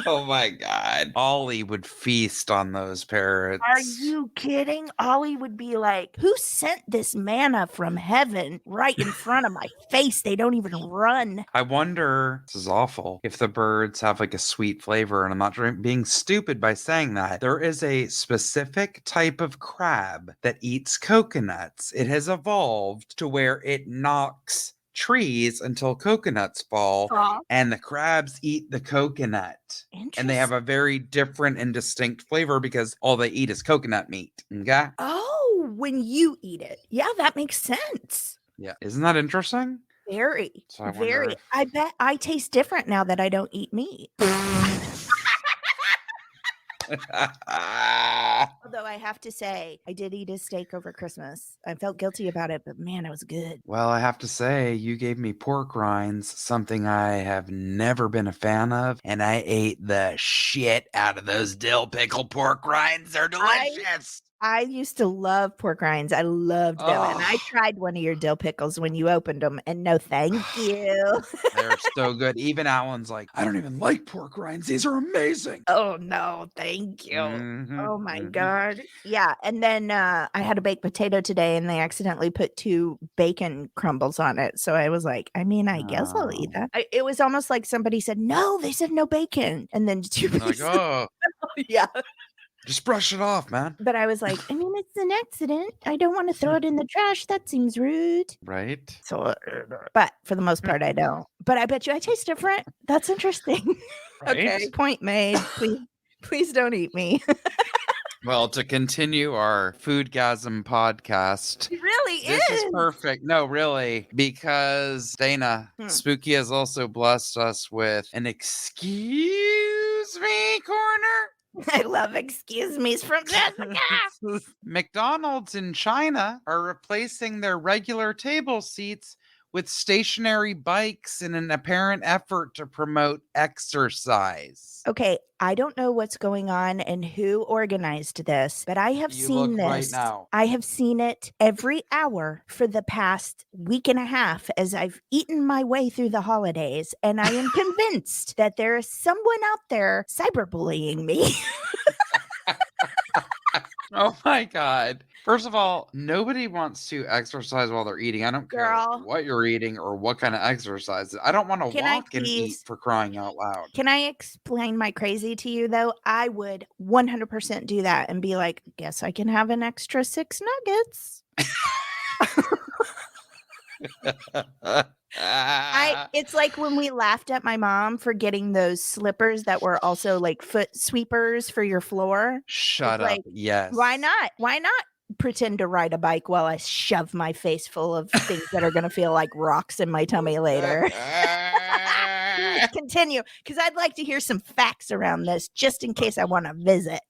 Oh my God. Ollie would feast on those parrots. Are you kidding? Ollie would be like, who sent this manna from heaven right in front of my face? They don't even run. I wonder, this is awful, if the birds have like a sweet flavor. And I'm not being stupid by saying that. There is a specific type of crab that eats coconuts. It has evolved to where it knocks trees until coconuts fall, and the crabs eat the coconut. And they have a very different and distinct flavor because all they eat is coconut meat. Okay? Oh, when you eat it. Yeah, that makes sense. Yeah. Isn't that interesting? Very. So Very. I bet I taste different now that I don't eat meat. Although I have to say, I did eat a steak over Christmas. I felt guilty about it, but man, it was good. Well, I have to say, you gave me pork rinds, something I have never been a fan of, and I ate the shit out of those dill pickle pork rinds. They're delicious. I used to love pork rinds. I loved them. And I tried one of your dill pickles when you opened them, and no thank you. They're so good. Even Alan's like, I don't even like pork rinds. These are amazing. Oh, no, thank you. Oh, my God. Yeah. And then I had a baked potato today, and they accidentally put 2 bacon crumbles on it. So I was like, I mean, I guess I'll eat that. It was almost like somebody said, no, they said no bacon. And then 2 pieces. Like, oh. Yeah. Just brush it off, man. But I was like, I mean, it's an accident. I don't want to throw it in the trash. That seems rude. Right. So, but for the most part, I don't. But I bet you I taste different. That's interesting. Right? Okay, point made. Please don't eat me. Well, to continue our Foodgasm podcast. It really This is perfect. No, really, because Dana, Spooky has also blessed us with an Excuse Me Corner. I love excuse me's from Jessica. McDonald's in China are replacing their regular table seats with stationary bikes in an apparent effort to promote exercise. Okay, I don't know what's going on and who organized this, but I have seen this right now. I have seen it every hour for the past week and a half as I've eaten my way through the holidays, and I am convinced that there is someone out there cyberbullying me. Oh my God. First of all, nobody wants to exercise while they're eating. I don't care what you're eating or what kind of exercise. I don't want to walk and eat, for crying out loud. Can I explain my crazy to you, though? I would 100% do that and be like, guess I can have an extra 6 nuggets. It's like when we laughed at my mom for getting those slippers that were also like foot sweepers for your floor. Shut up. Yes. Why not? Why not pretend to ride a bike while I shove my face full of things that are going to feel like rocks in my tummy later? Continue, because I'd like to hear some facts around this just in case I want to visit.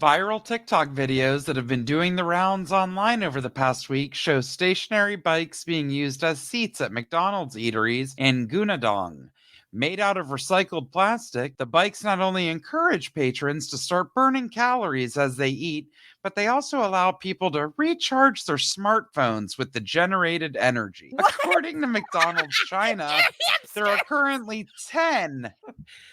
Viral TikTok videos that have been doing the rounds online over the past week show stationary bikes being used as seats at McDonald's eateries in Gunadong. Made out of recycled plastic, the bikes not only encourage patrons to start burning calories as they eat, but they also allow people to recharge their smartphones with the generated energy. What? According to McDonald's China, there are currently 10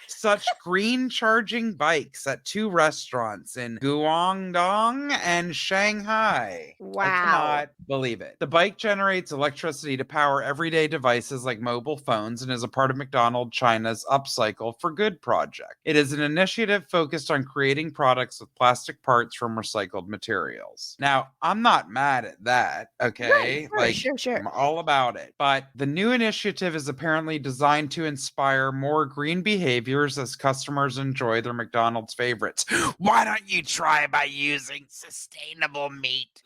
such green charging bikes at 2 restaurants in Guangdong and Shanghai. Wow. I cannot believe it. The bike generates electricity to power everyday devices like mobile phones and is a part of McDonald's China's Upcycle for Good project. It is an initiative focused on creating products with plastic parts from recycled materials. Now, I'm not mad at that, okay? Right, sure. I'm all about it. But the new initiative is apparently designed to inspire more green behaviors as customers enjoy their McDonald's favorites. Why don't you try by using sustainable meat?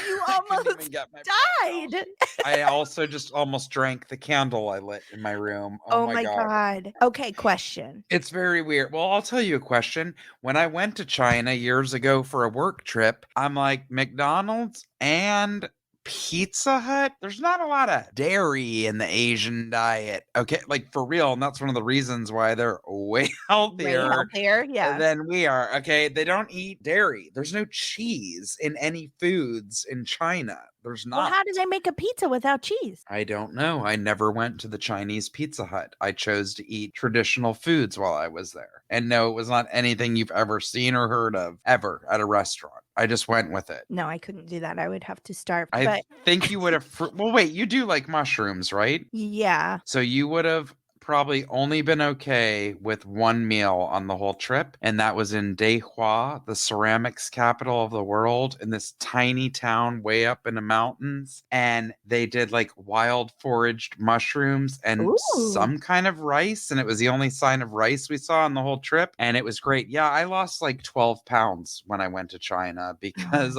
You almost died. I also just almost drank the candle I lit in my room. Oh my God. Okay, question. It's very weird. Well, I'll tell you a question. When I went to China years ago for a work trip, I'm like, McDonald's and Pizza Hut, there's not a lot of dairy in the Asian diet. Okay, like for real. And that's one of the reasons why they're way healthier than we are. Okay, they don't eat dairy. There's no cheese in any foods in China. There's Well, not. how do they make a pizza without cheese? I don't know. I never went to the Chinese Pizza Hut. I chose to eat traditional foods while I was there. And no, it was not anything you've ever seen or heard of ever at a restaurant. I just went with it. No, I couldn't do that. I would have to starve. I But think you would have. Well, wait, you do like mushrooms, right? yeah. So you would have probably only been okay with one meal on the whole trip, and that was in Dehua, the ceramics capital of the world, in this tiny town way up in the mountains. And they did like wild foraged mushrooms and Ooh. some kind of rice, and it was the only sign of rice we saw on the whole trip, and it was great. Yeah, I lost like 12 pounds when I went to China because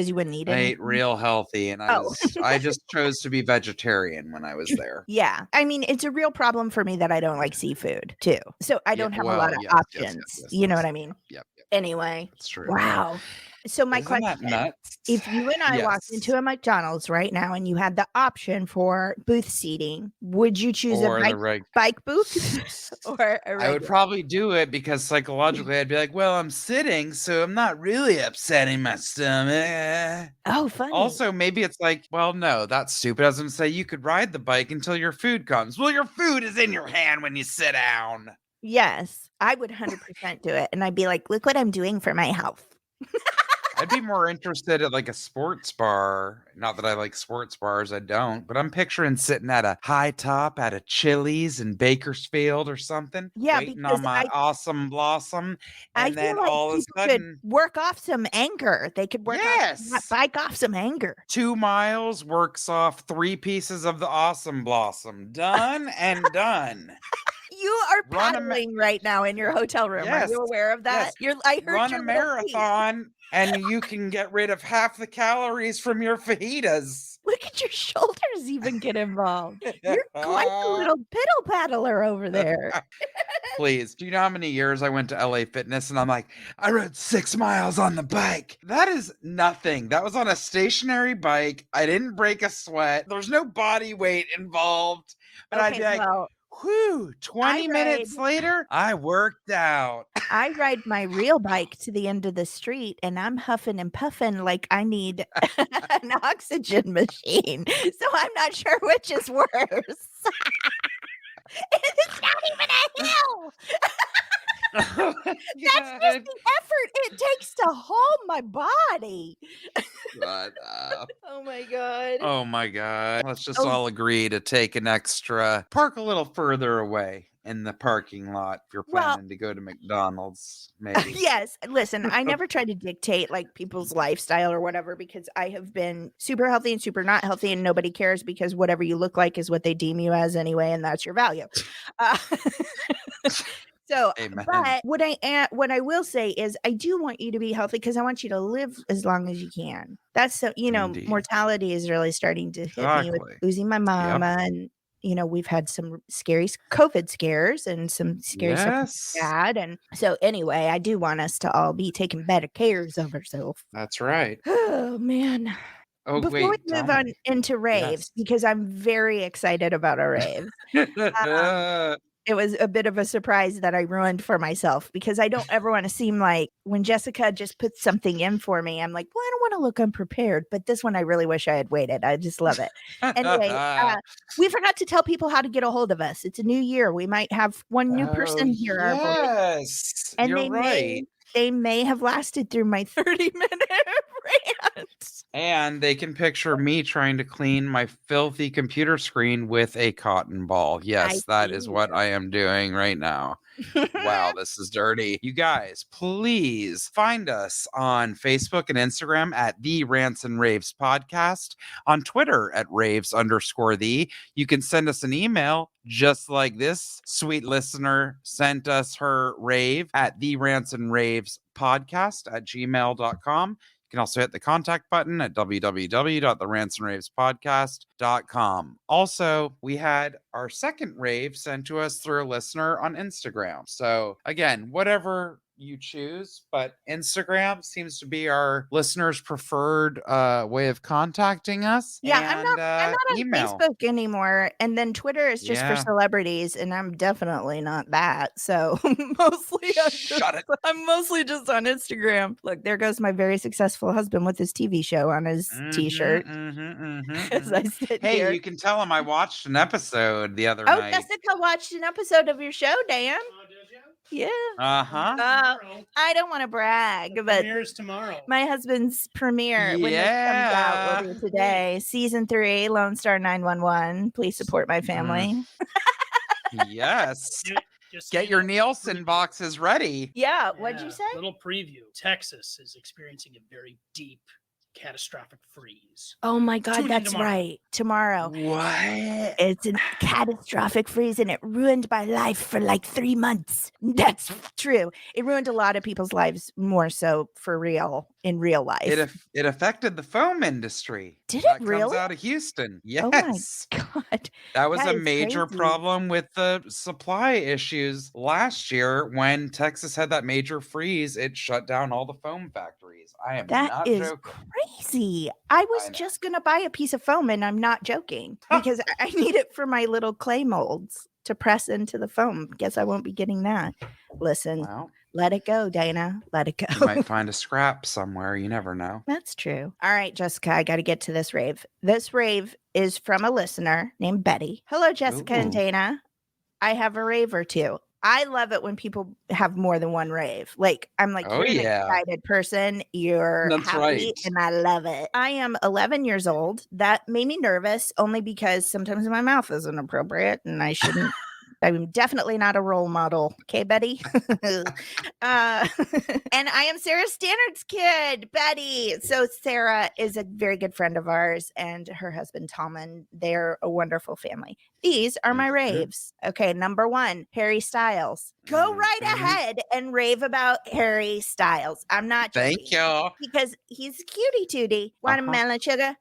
you wouldn't eat I anything. ate real healthy, and I just chose to be vegetarian when I was there. Yeah. I mean, it's a real problem for me that I don't like seafood too. So I don't have a lot of options. You know what I mean? Yep. Anyway. That's true. Wow. So my Isn't that question, nuts? if you and I walked into a McDonald's right now and you had the option for booth seating, would you choose Or a bike booth or a I would probably do it because psychologically I'd be like, well, I'm sitting, so I'm not really upsetting my stomach. Oh, funny. Also, maybe it's like, well, no, that's stupid. I was going to say you could ride the bike until your food comes. Well, your food is in your hand when you sit down. Yes, I would 100% do it. And I'd be like, look what I'm doing for my health. I'd be more interested at like a sports bar. Not that I like sports bars, I don't. But I'm picturing sitting at a high top at a Chili's in Bakersfield or something. Yeah, waiting because on my awesome blossom. I And then feel like all of a people sudden, could work off some anger. They could work off that bike off some anger. 2 miles works off 3 pieces of the awesome blossom. Done and done. You are paddling right now in your hotel room. Yes, Are you aware of that? yes. I heard Run your a little marathon and you can get rid of half the calories from your fajitas. Look at your shoulders even get involved. You're quite the little piddle paddler over there. Please. Do you know how many years I went to LA Fitness and I'm like, I rode 6 miles on the bike. That is nothing. That was on a stationary bike. I didn't break a sweat. There's no body weight involved. But I'd be like, whew, 20 minutes later, I worked out. I ride my real bike to the end of the street and I'm huffing and puffing like I need an oxygen machine. So I'm not sure which is worse. It's not even a hill. That's just the effort it takes to hold my body. Shut up. Oh my God. Oh my God. Let's just all agree to take an extra, park a little further away in the parking lot if you're planning to go to McDonald's, maybe. Yes. Listen, I never try to dictate like people's lifestyle or whatever because I have been super healthy and super not healthy and nobody cares because whatever you look like is what they deem you as anyway, and that's your value. So, Amen. But what I will say is I do want you to be healthy because I want you to live as long as you can. That's so, Indeed. mortality is really starting to hit me with losing my mama and we've had some scary COVID scares and some scary stuff like that. And so anyway, I do want us to all be taking better cares of ourselves. That's right. Oh, man. Oh, Before we move on into raves, because I'm very excited about our rave. It was a bit of a surprise that I ruined for myself because I don't ever want to seem like when Jessica just puts something in for me, I'm like, well, I don't want to look unprepared. But this one, I really wish I had waited. I just love it. Anyway, we forgot to tell people how to get a hold of us. It's a new year. We might have one new person hear our voice. And you're right. They may have lasted through my 30-minute rant. And they can picture me trying to clean my filthy computer screen with a cotton ball. Yes, that is what I am doing right now. Wow, this is dirty. You guys, please find us on Facebook and Instagram at the Rants and Raves Podcast, on Twitter at Raves_the. You can send us an email just like this sweet listener sent us her rave at the Rants and Raves Podcast at gmail.com. You can also hit the contact button at www.therantsandravespodcast.com. Also, we had our second rave sent to us through a listener on Instagram. So again, whatever you choose, but Instagram seems to be our listeners' preferred way of contacting us. Yeah, and, I'm not on email. Facebook anymore, and then Twitter is just for Yeah. celebrities, and I'm definitely not that. So mostly I'm mostly just on Instagram. Look, there goes my very successful husband with his TV show on his t-shirt. As I sit Hey, here. you can tell him I watched an episode the other Oh, night. Jessica watched an episode of your show, Dan. Oh, did you? Yeah. Uh-huh. Tomorrow. I don't want to brag, The but premiere's tomorrow. my husband's premiere, when this comes out, will be today. Season 3, Lone Star 911. Please support my family. Yes. Just Get so your know, Nielsen preview. boxes ready. Yeah, what'd you say? Little preview. Texas is experiencing a very deep, catastrophic freeze. Oh my God, Tune in that's tomorrow. right. Tomorrow. What? It's a catastrophic freeze and it ruined my life for like 3 months. That's true. It ruined a lot of people's lives, more so for real, in real life. It affected the foam industry. Did That it really? comes out of Houston. Yes. Oh my God. That was That a is major crazy. problem with the supply issues last year when Texas had that major freeze. It shut down all the foam factories. I am That not is joking. crazy. I was know. just going to buy a piece of foam and I'm not joking because I need it for my little clay molds to press into the foam. Guess I won't be getting that. Listen, Well, let it go, Dana. Let it go. you might find a scrap somewhere. You never know. That's true. All right, Jessica, I got to get to this rave. This rave is from a listener named Betty. Hello, Jessica and Ooh. Dana. I have a rave or two. I love it when people have more than one rave. Like, I'm like, Oh, you're yeah. an excited person. You're That's happy, right. and I love it. I am 11 years old. That made me nervous only because sometimes my mouth is inappropriate and I shouldn't. I'm definitely not a role model. Okay, Betty? And I am Sarah Stannard's kid, Betty. So Sarah is a very good friend of ours and her husband, Tommen. They're a wonderful family. These are my raves. Okay, number 1, Harry Styles. Go right ahead and rave about Harry Styles. I'm not joking. Thank you. Because he's a cutie tootie. Watermelon sugar.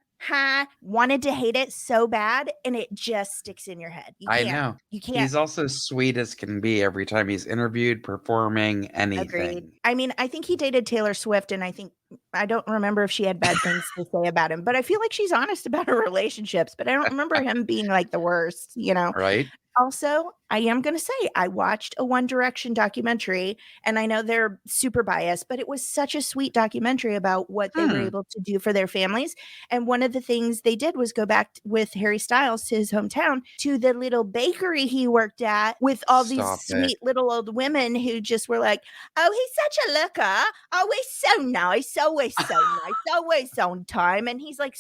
Wanted to hate it so bad, and it just sticks in your head. You I can't. know. You can't. He's also sweet as can be every time he's interviewed, performing, anything. Agreed. I mean, I think he dated Taylor Swift, and I don't remember if she had bad things to say about him, but I feel like she's honest about her relationships, but I don't remember him being like the worst, Right? Also, I am going to say I watched a One Direction documentary, and I know they're super biased, but it was such a sweet documentary about what they were able to do for their families. And one of the things they did was go back with Harry Styles to his hometown to the little bakery he worked at with all these sweet little old women who just were like, oh, he's such a looker. Always so nice. Always so nice. Always on time. And he's like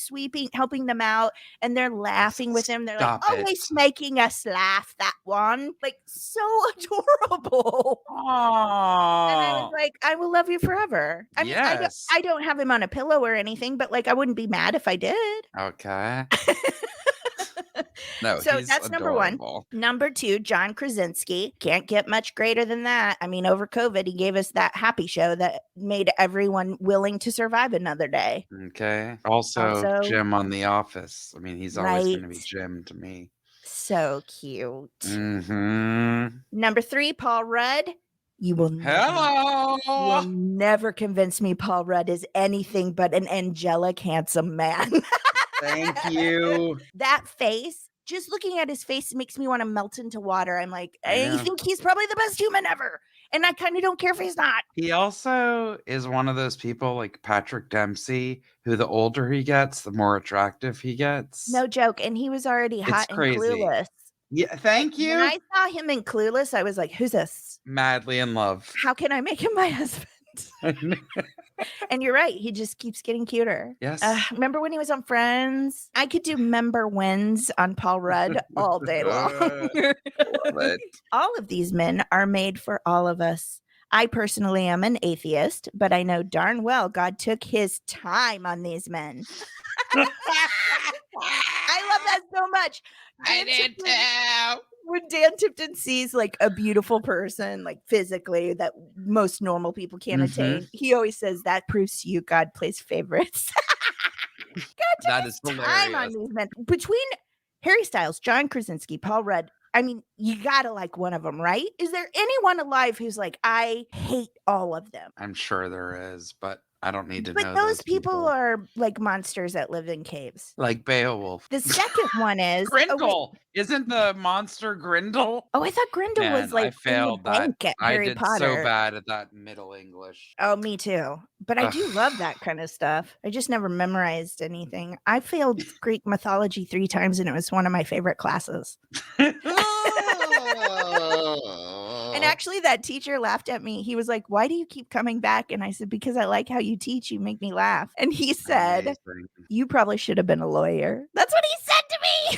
helping them out, and they're laughing with him. They're like, always making us laugh. That one, like, so adorable. Aww. And I was like, I will love you forever. I mean, I don't have him on a pillow or anything, but like, I wouldn't be mad if I did. Okay. No, so he's that's adorable. number 1. Number 2, John Krasinski. Can't get much greater than that. I mean, over COVID, he gave us that happy show that made everyone willing to survive another day. Okay. Also, Jim on The Office. I mean, he's always going to be Jim to me. So cute. Mm-hmm. Number 3, Paul Rudd. You will never convince me Paul Rudd is anything but an angelic, handsome man. Thank you. That face, just looking at his face makes me want to melt into water. I'm like, I think he's probably the best human ever. And I kind of don't care if he's not. He also is one of those people like Patrick Dempsey, who the older he gets, the more attractive he gets. No joke. And he was already hot and Clueless. Yeah, thank you. When I saw him in Clueless, I was like, who's this? Madly in love. How can I make him my husband? And you're right. He just keeps getting cuter. Yes. Remember when he was on Friends? I could do member wins on Paul Rudd all day long. All of these men are made for all of us. I personally am an atheist, but I know darn well God took his time on these men. I love that so much. I did too. When Dan Tipton sees like a beautiful person, like physically, that most normal people can't attain, he always says that proves to you God plays favorites. God took that his is hilarious. time on these men. Between Harry Styles, John Krasinski, Paul Rudd, I mean, you gotta like one of them, right? Is there anyone alive who's like, I hate all of them? I'm sure there is, but I don't need to But know those people are like monsters that live in caves. Like Beowulf. The second one is Grindel. Isn't the monster Grindel? Oh, I thought Grindel was Man, like I in the failed that. bank at I Harry did so Potter. bad at that Middle English. Oh, me too. But I do love that kind of stuff. I just never memorized anything. I failed Greek mythology 3 times, and it was one of my favorite classes. And actually, that teacher laughed at me. He was like, "Why do you keep coming back?" And I said, "Because I like how you teach. You make me laugh." And he said, Amazing. "You probably should have been a lawyer." That's what he said to me.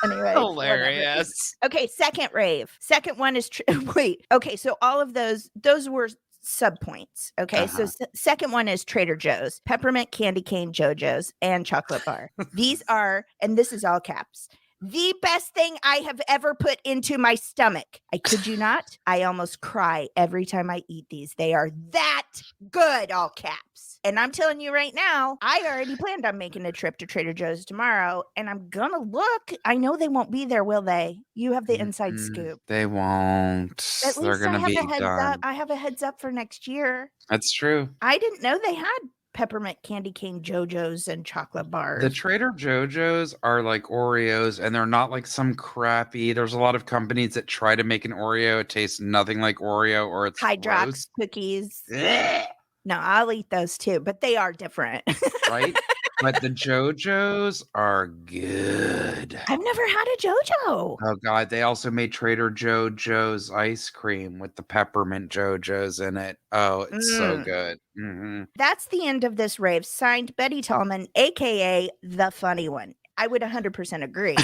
Anyway, Hilarious. Okay, second rave. Second one is wait. Okay, so all of those were subpoints. Okay, so second one is Trader Joe's, peppermint candy cane JoJo's, and chocolate bar. These are, and this is all caps, the best thing I have ever put into my stomach. I kid you not. I almost cry every time I eat these. They are that good, all caps. And I'm telling you right now, I already planned on making a trip to Trader Joe's tomorrow, and I'm gonna look. I know they won't be there, will they? You have the inside scoop. They won't. At They're least gonna I have be a heads done. up. I have a heads up for next year. That's true. I didn't know they had peppermint candy cane JoJo's and chocolate bars. The Trader Joe's are like Oreos, and they're not like some crappy. There's a lot of companies that try to make an Oreo. It tastes nothing like Oreo, or it's Hydrox gross. cookies. No, I'll eat those too, but they are different. Right? But the JoJo's are good. I've never had a JoJo. Oh God, they also made Trader Joe's ice cream with the peppermint JoJo's in it. Oh, it's so good. Mm-hmm. That's the end of this rave. Signed, Betty Tallman, aka the funny one. I would 100% agree.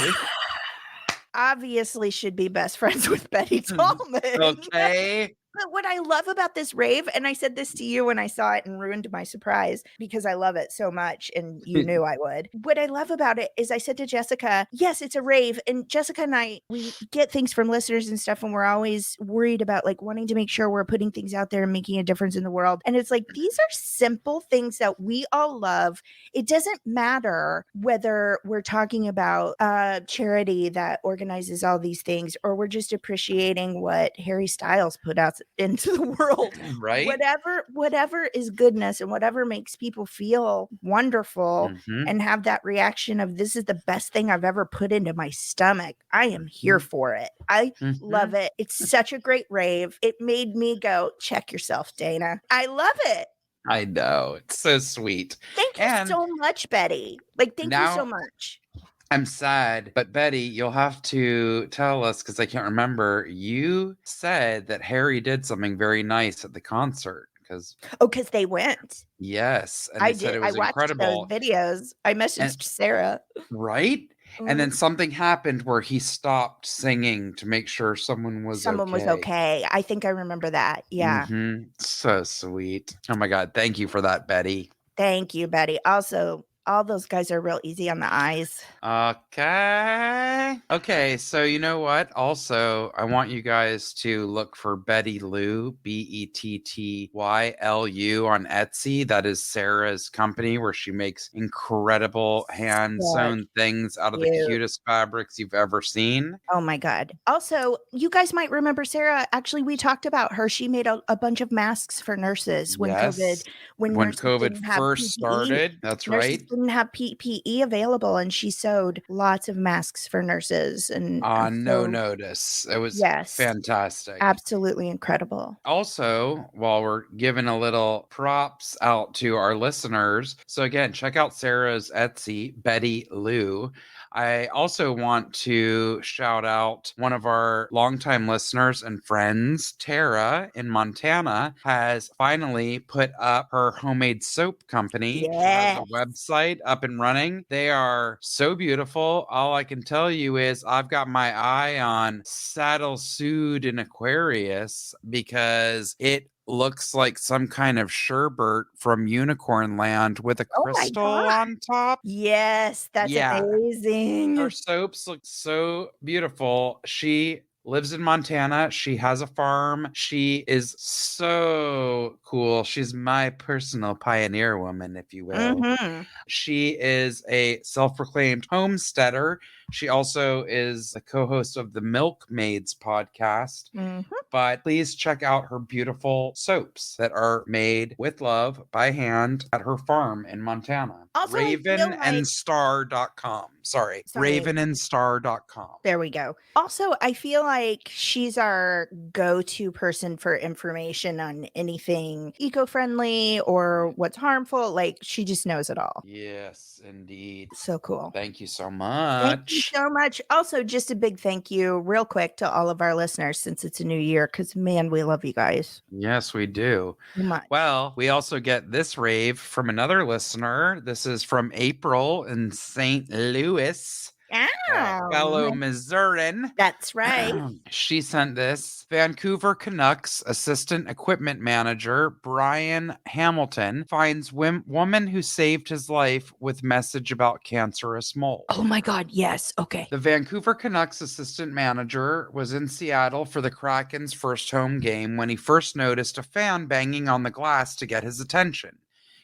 Obviously should be best friends with Betty Tallman. Okay. But what I love about this rave, and I said this to you when I saw it and ruined my surprise because I love it so much and you knew I would. What I love about it is I said to Jessica, yes, it's a rave. And Jessica and I, we get things from listeners and stuff, and we're always worried about like wanting to make sure we're putting things out there and making a difference in the world. And it's like, these are simple things that we all love. It doesn't matter whether we're talking about a charity that organizes all these things, or we're just appreciating what Harry Styles put out into the world. Right? Whatever is goodness and whatever makes people feel wonderful and have that reaction of this is the best thing I've ever put into my stomach. I am here for it. I love it. It's such a great rave. It made me go, check yourself, Dana. I love it. I know. It's so sweet. Thank you so much, Betty. Like, thank you so much. I'm sad, but Betty, you'll have to tell us because I can't remember. You said that Harry did something very nice at the concert because they went. Yes, and I said did. it was I watched incredible. those videos. I messaged Sarah. Right, and then something happened where he stopped singing to make sure someone was okay. I think I remember that. Yeah. So sweet. Oh my God! Thank you for that, Betty. Thank you, Betty. Also, all those guys are real easy on the eyes. Okay, so you know what? Also, I want you guys to look for Betty Lou, Betttylu on Etsy. That is Sarah's company where she makes incredible hand-sewn things out of the cutest fabrics you've ever seen. Oh my God. Also, you guys might remember Sarah. Actually, we talked about her. She made a bunch of masks for nurses when COVID first started. That's right. Didn't have PPE available, and she sewed lots of masks for nurses and on no notice. It was fantastic. Absolutely incredible. Also, while we're giving a little props out to our listeners, so again, check out Sarah's Etsy, Betty Lou. I also want to shout out one of our longtime listeners and friends, Tara in Montana, has finally put up her homemade soap company. She has a website up and running. They are so beautiful. All I can tell you is I've got my eye on Saddle Sued in Aquarius because it looks like some kind of sherbet from Unicorn Land with a crystal on top. Yes, that's amazing. Her soaps look so beautiful. She lives in Montana. She has a farm. She is so cool. She's my personal pioneer woman, if you will. She is a self-proclaimed homesteader She also is a co-host of the Milkmaids podcast. Mm-hmm. But please check out her beautiful soaps that are made with love by hand at her farm in Montana. Also, ravenandstar.com. Sorry. Ravenandstar.com. There we go. Also, I feel like she's our go-to person for information on anything eco-friendly or what's harmful. Like, she just knows it all. Yes, indeed. So cool. Thank you so much. Thank you so much. Also, just a big thank you real quick to all of our listeners since it's a new year, because man, we love you guys. Yes, we do. So much. Well, we also get this rave from another listener. This is from April in St. Louis. Fellow Missourian. That's right. She sent this. Vancouver Canucks assistant equipment manager Brian Hamilton finds woman who saved his life with message about cancerous mold. Oh my God. Yes. Okay. The Vancouver Canucks assistant manager was in Seattle for the Kraken's first home game when he first noticed a fan banging on the glass to get his attention.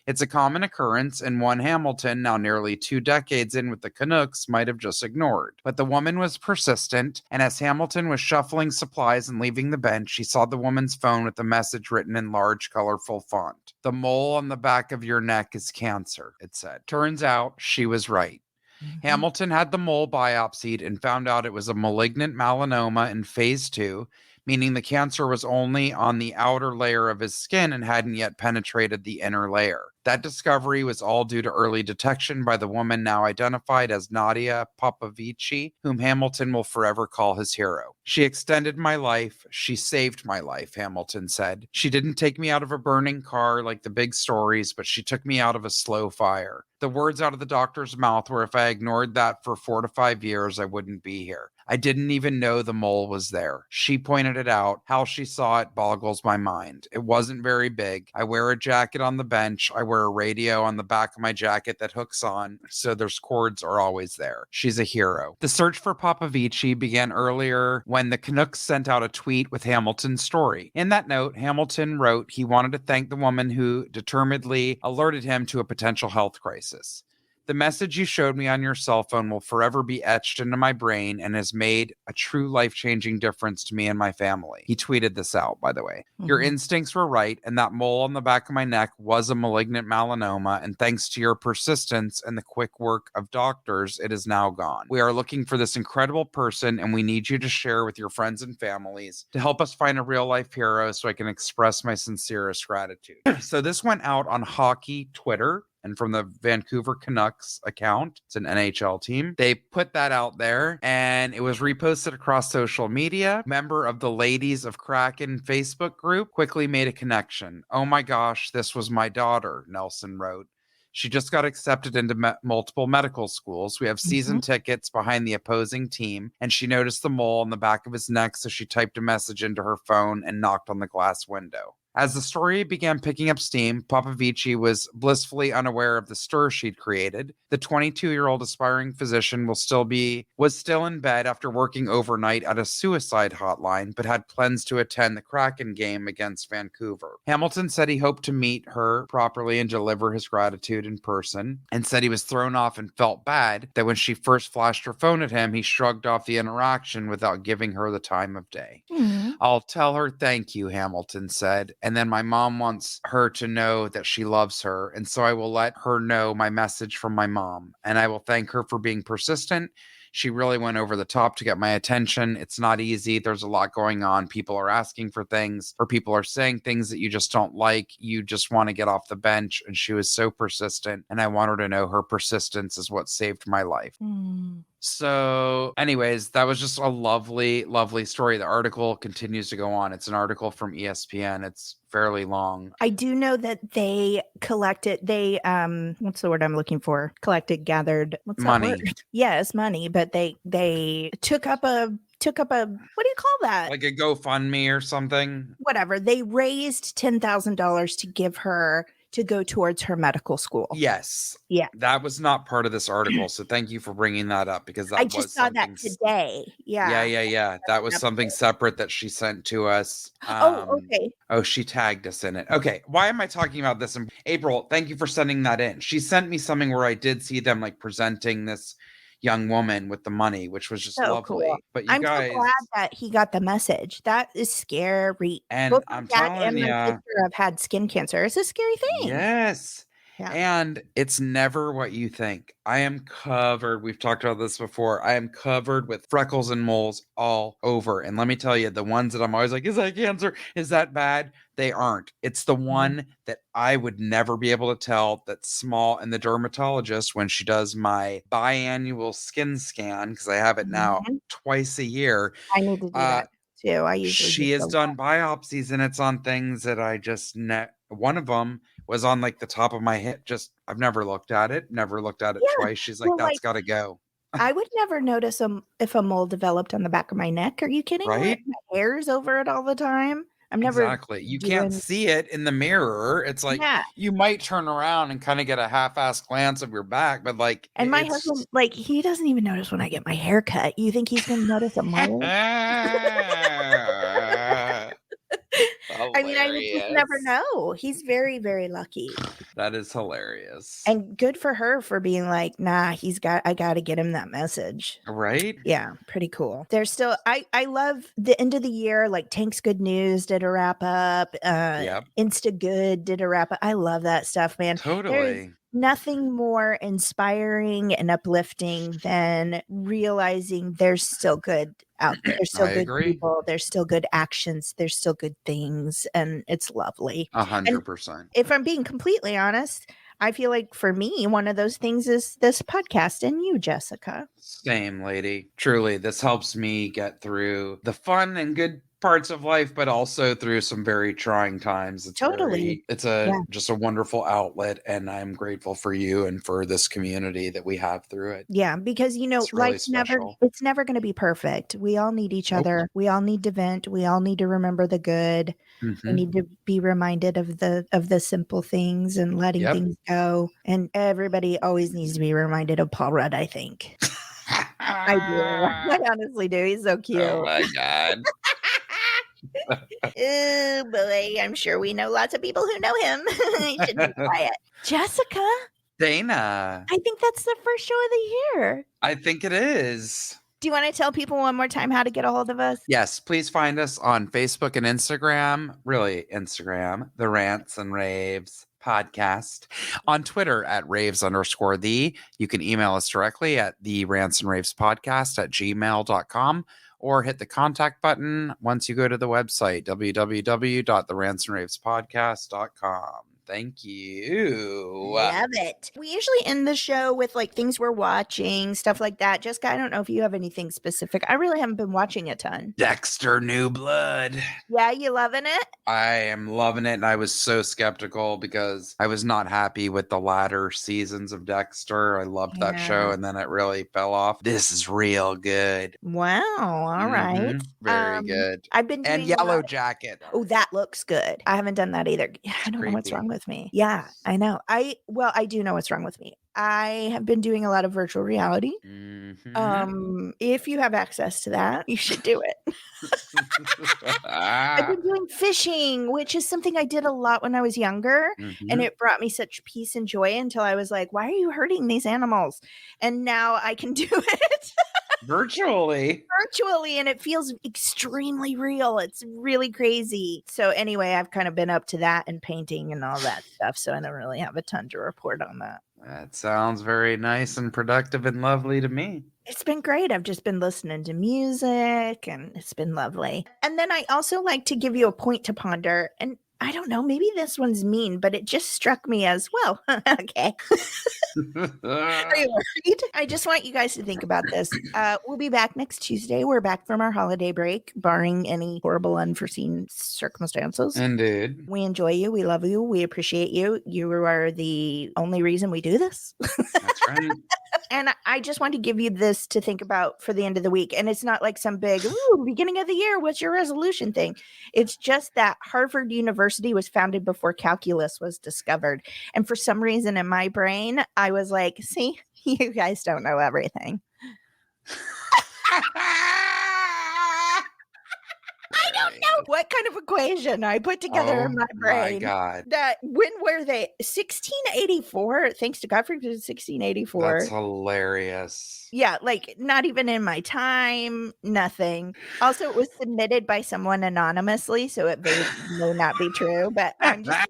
It's a common occurrence and one Hamilton, now nearly 2 decades in with the Canucks, might have just ignored. But the woman was persistent, and as Hamilton was shuffling supplies and leaving the bench, he saw the woman's phone with a message written in large, colorful font. "The mole on the back of your neck is cancer," it said. Turns out she was right. Mm-hmm. Hamilton had the mole biopsied and found out it was a malignant melanoma in phase 2, meaning the cancer was only on the outer layer of his skin and hadn't yet penetrated the inner layer. That discovery was all due to early detection by the woman now identified as Nadia Popovici, whom Hamilton will forever call his hero. "She extended my life. She saved my life," Hamilton said. "She didn't take me out of a burning car like the big stories, but she took me out of a slow fire." The words out of the doctor's mouth were, "If I ignored that for 4 to 5 years, I wouldn't be here. I didn't even know the mole was there. She pointed it out. How she saw it boggles my mind. It wasn't very big. I wear a jacket on the bench. I wear a radio on the back of my jacket that hooks on, so there's cords are always there. She's a hero." The search for Popovici began earlier when the Canucks sent out a tweet with Hamilton's story. In that note, Hamilton wrote he wanted to thank the woman who determinedly alerted him to a potential health crisis. "The message you showed me on your cell phone will forever be etched into my brain and has made a true life-changing difference to me and my family." He tweeted this out, by the way. "Your instincts were right, and that mole on the back of my neck was a malignant melanoma, and thanks to your persistence and the quick work of doctors, it is now gone. We are looking for this incredible person, and we need you to share with your friends and families to help us find a real-life hero so I can express my sincerest gratitude." So this went out on hockey Twitter. And from the Vancouver Canucks account, it's an NHL team, they put that out there and it was reposted across social media. A member of the Ladies of Kraken Facebook group quickly made a connection. "Oh my gosh, this was my daughter," Nelson wrote. "She just got accepted into multiple medical schools. We have season tickets behind the opposing team, and she noticed the mole on the back of his neck, so she typed a message into her phone and knocked on the glass window." As the story began picking up steam, Popovici was blissfully unaware of the stir she'd created. The 22-year-old aspiring physician was still in bed after working overnight at a suicide hotline, but had plans to attend the Kraken game against Vancouver. Hamilton said he hoped to meet her properly and deliver his gratitude in person, and said he was thrown off and felt bad that when she first flashed her phone at him, he shrugged off the interaction without giving her the time of day. "I'll tell her thank you," Hamilton said. "And then my mom wants her to know that she loves her. And so I will let her know my message from my mom. And I will thank her for being persistent. She really went over the top to get my attention. It's not easy. There's a lot going on. People are asking for things, or people are saying things that you just don't like. You just want to get off the bench." And she was so persistent. And I want her to know her persistence is what saved my life. So anyways, that was just a lovely, lovely story. The article continues to go on. It's an article from ESPN. It's fairly long. I do know that they collected, what's the word I'm looking for? Gathered money. Yes, money, but they took up a what do you call that? Like a GoFundMe or something? Whatever. They raised $10,000 to give her to go towards her medical school. Yes. Yeah. That was not part of this article. So thank you for bringing that up, because that I just saw that today. Yeah. Yeah. That was something separate that she sent to us. Okay. Oh, she tagged us in it. Okay. Why am I talking about this? April, thank you for sending that in. She sent me something where I did see them like presenting this, young woman with the money, which was just So lovely. cool. But you I'm guys, so glad that he got the message. That is scary. and Both my I'm dad telling and my you, sister have had skin cancer. It's a scary thing. yes. Yeah. And it's never what you think. I am covered. We've talked about this before. I am covered with freckles and moles all over. And let me tell you, the ones that I'm always like, is that cancer? Is that bad? They aren't. It's the one that I would never be able to tell that's small. And the dermatologist, when she does my biannual skin scan, because I have it now twice a year, I need to do that too. I usually she has done biopsies, and it's on things that I just one of them was on like the top of my head. Just I've never looked at it. Never looked at it twice. She's like, that's got to go. I would never notice if a mole developed on the back of my neck. Are you kidding? Right? My hair's over it all the time. I'm never Exactly. You can't see it in the mirror. It's like you might turn around and kind of get a half-assed glance of your back, but like, and my husband, like, he doesn't even notice when I get my hair cut. You think he's gonna notice a mole? I mean, I would just never know. He's very, very lucky. That is hilarious. And good for her for being like, nah, I gotta get him that message. Right? Yeah, pretty cool. There's still I love the end of the year, like Tank's Good News did a wrap up. Insta Good did a wrap up. I love that stuff, man. Totally. There's nothing more inspiring and uplifting than realizing there's still good out there. There's still good people. There's still good actions. There's still good things. And it's lovely. 100%. If I'm being completely honest, I feel like for me, one of those things is this podcast and you, Jessica. Same, lady. Truly, this helps me get through the fun and good parts of life, but also through some very trying times. It's just a wonderful outlet, and I'm grateful for you and for this community that we have through it. Yeah, because life's it's never going to be perfect. We all need each other. We all need to vent. We all need to remember the good. We need to be reminded of the simple things and letting things go. And everybody always needs to be reminded of Paul Rudd, I think. I do. I honestly do. He's so cute. Oh my God. Oh boy, I'm sure we know lots of people who know him. You should be quiet. Jessica? Dana. I think that's the first show of the year. I think it is. Do you want to tell people one more time how to get a hold of us? Yes, please find us on Facebook and Instagram. Really, Instagram, the Rants and Raves podcast. On Twitter at raves_the. You can email us directly at the Rants and Raves podcast at gmail.com. Or hit the contact button once you go to the website, www.therantsandravespodcast.com. Thank you. Love it. We usually end the show with like things we're watching, stuff like that. Jessica, I don't know if you have anything specific. I really haven't been watching a ton. Dexter New Blood. Yeah, you loving it? I am loving it. And I was so skeptical because I was not happy with the latter seasons of Dexter. I loved that show. And then it really fell off. This is real good. Wow. All right. Very good. I've been doing Yellow Jacket. Oh, that looks good. I haven't done that either. I don't know what's wrong with me. Yeah, I know. I do know what's wrong with me. I have been doing a lot of virtual reality. If you have access to that, you should do it. I've been doing fishing, which is something I did a lot when I was younger. And it brought me such peace and joy until I was like, why are you hurting these animals? And now I can do it. Virtually, and it feels extremely real. It's really crazy. So anyway, I've kind of been up to that and painting and all that stuff. So I don't really have a ton to report on that. That sounds very nice and productive and lovely to me. It's been great. I've just been listening to music and it's been lovely. And then I also like to give you a point to ponder. And I don't know, maybe this one's mean, but it just struck me as, well, okay. Are you worried? I just want you guys to think about this. We'll be back next Tuesday. We're back from our holiday break, barring any horrible unforeseen circumstances. Indeed. We enjoy you. We love you. We appreciate you. You are the only reason we do this. That's right. And I just want to give you this to think about for the end of the week. And it's not like some big, beginning of the year, what's your resolution thing? It's just that Harvard University was founded before calculus was discovered. And for some reason in my brain, I was like, see, you guys don't know everything. I don't know what kind of equation I put together in my brain. My God. That when were they? 1684. Thanks to God for 1684. That's hilarious. Yeah, like not even in my time, nothing. Also, it was submitted by someone anonymously, so it may not be true. But I'm just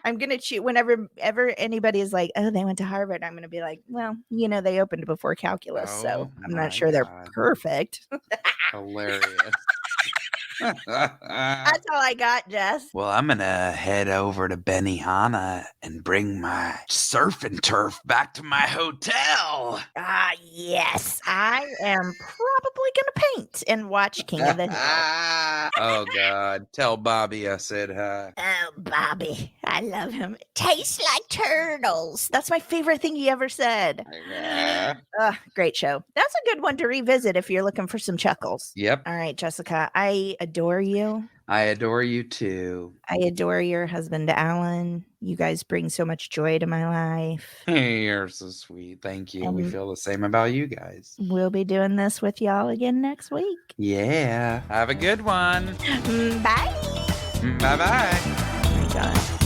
gonna choose whenever ever anybody is like, "Oh, they went to Harvard." I'm gonna be like, "Well, they opened before calculus, so I'm not sure they're perfect." Hilarious. That's all I got, Jess. Well, I'm gonna head over to Benihana and bring my surf and turf back to my hotel. Ah, yes. I am probably gonna paint and watch King of the Hill. Oh God. Tell Bobby I said hi. Oh, Bobby. I love him. It tastes like turtles. That's my favorite thing he ever said. Great show. That's a good one to revisit if you're looking for some chuckles. Yep. All right, Jessica. I adore you. I adore you too. I adore your husband, Alan. You guys bring so much joy to my life. Hey, you're so sweet. Thank you. We feel the same about you guys. We'll be doing this with y'all again next week. Yeah. Have a good one. Bye. Bye-bye. Oh my God.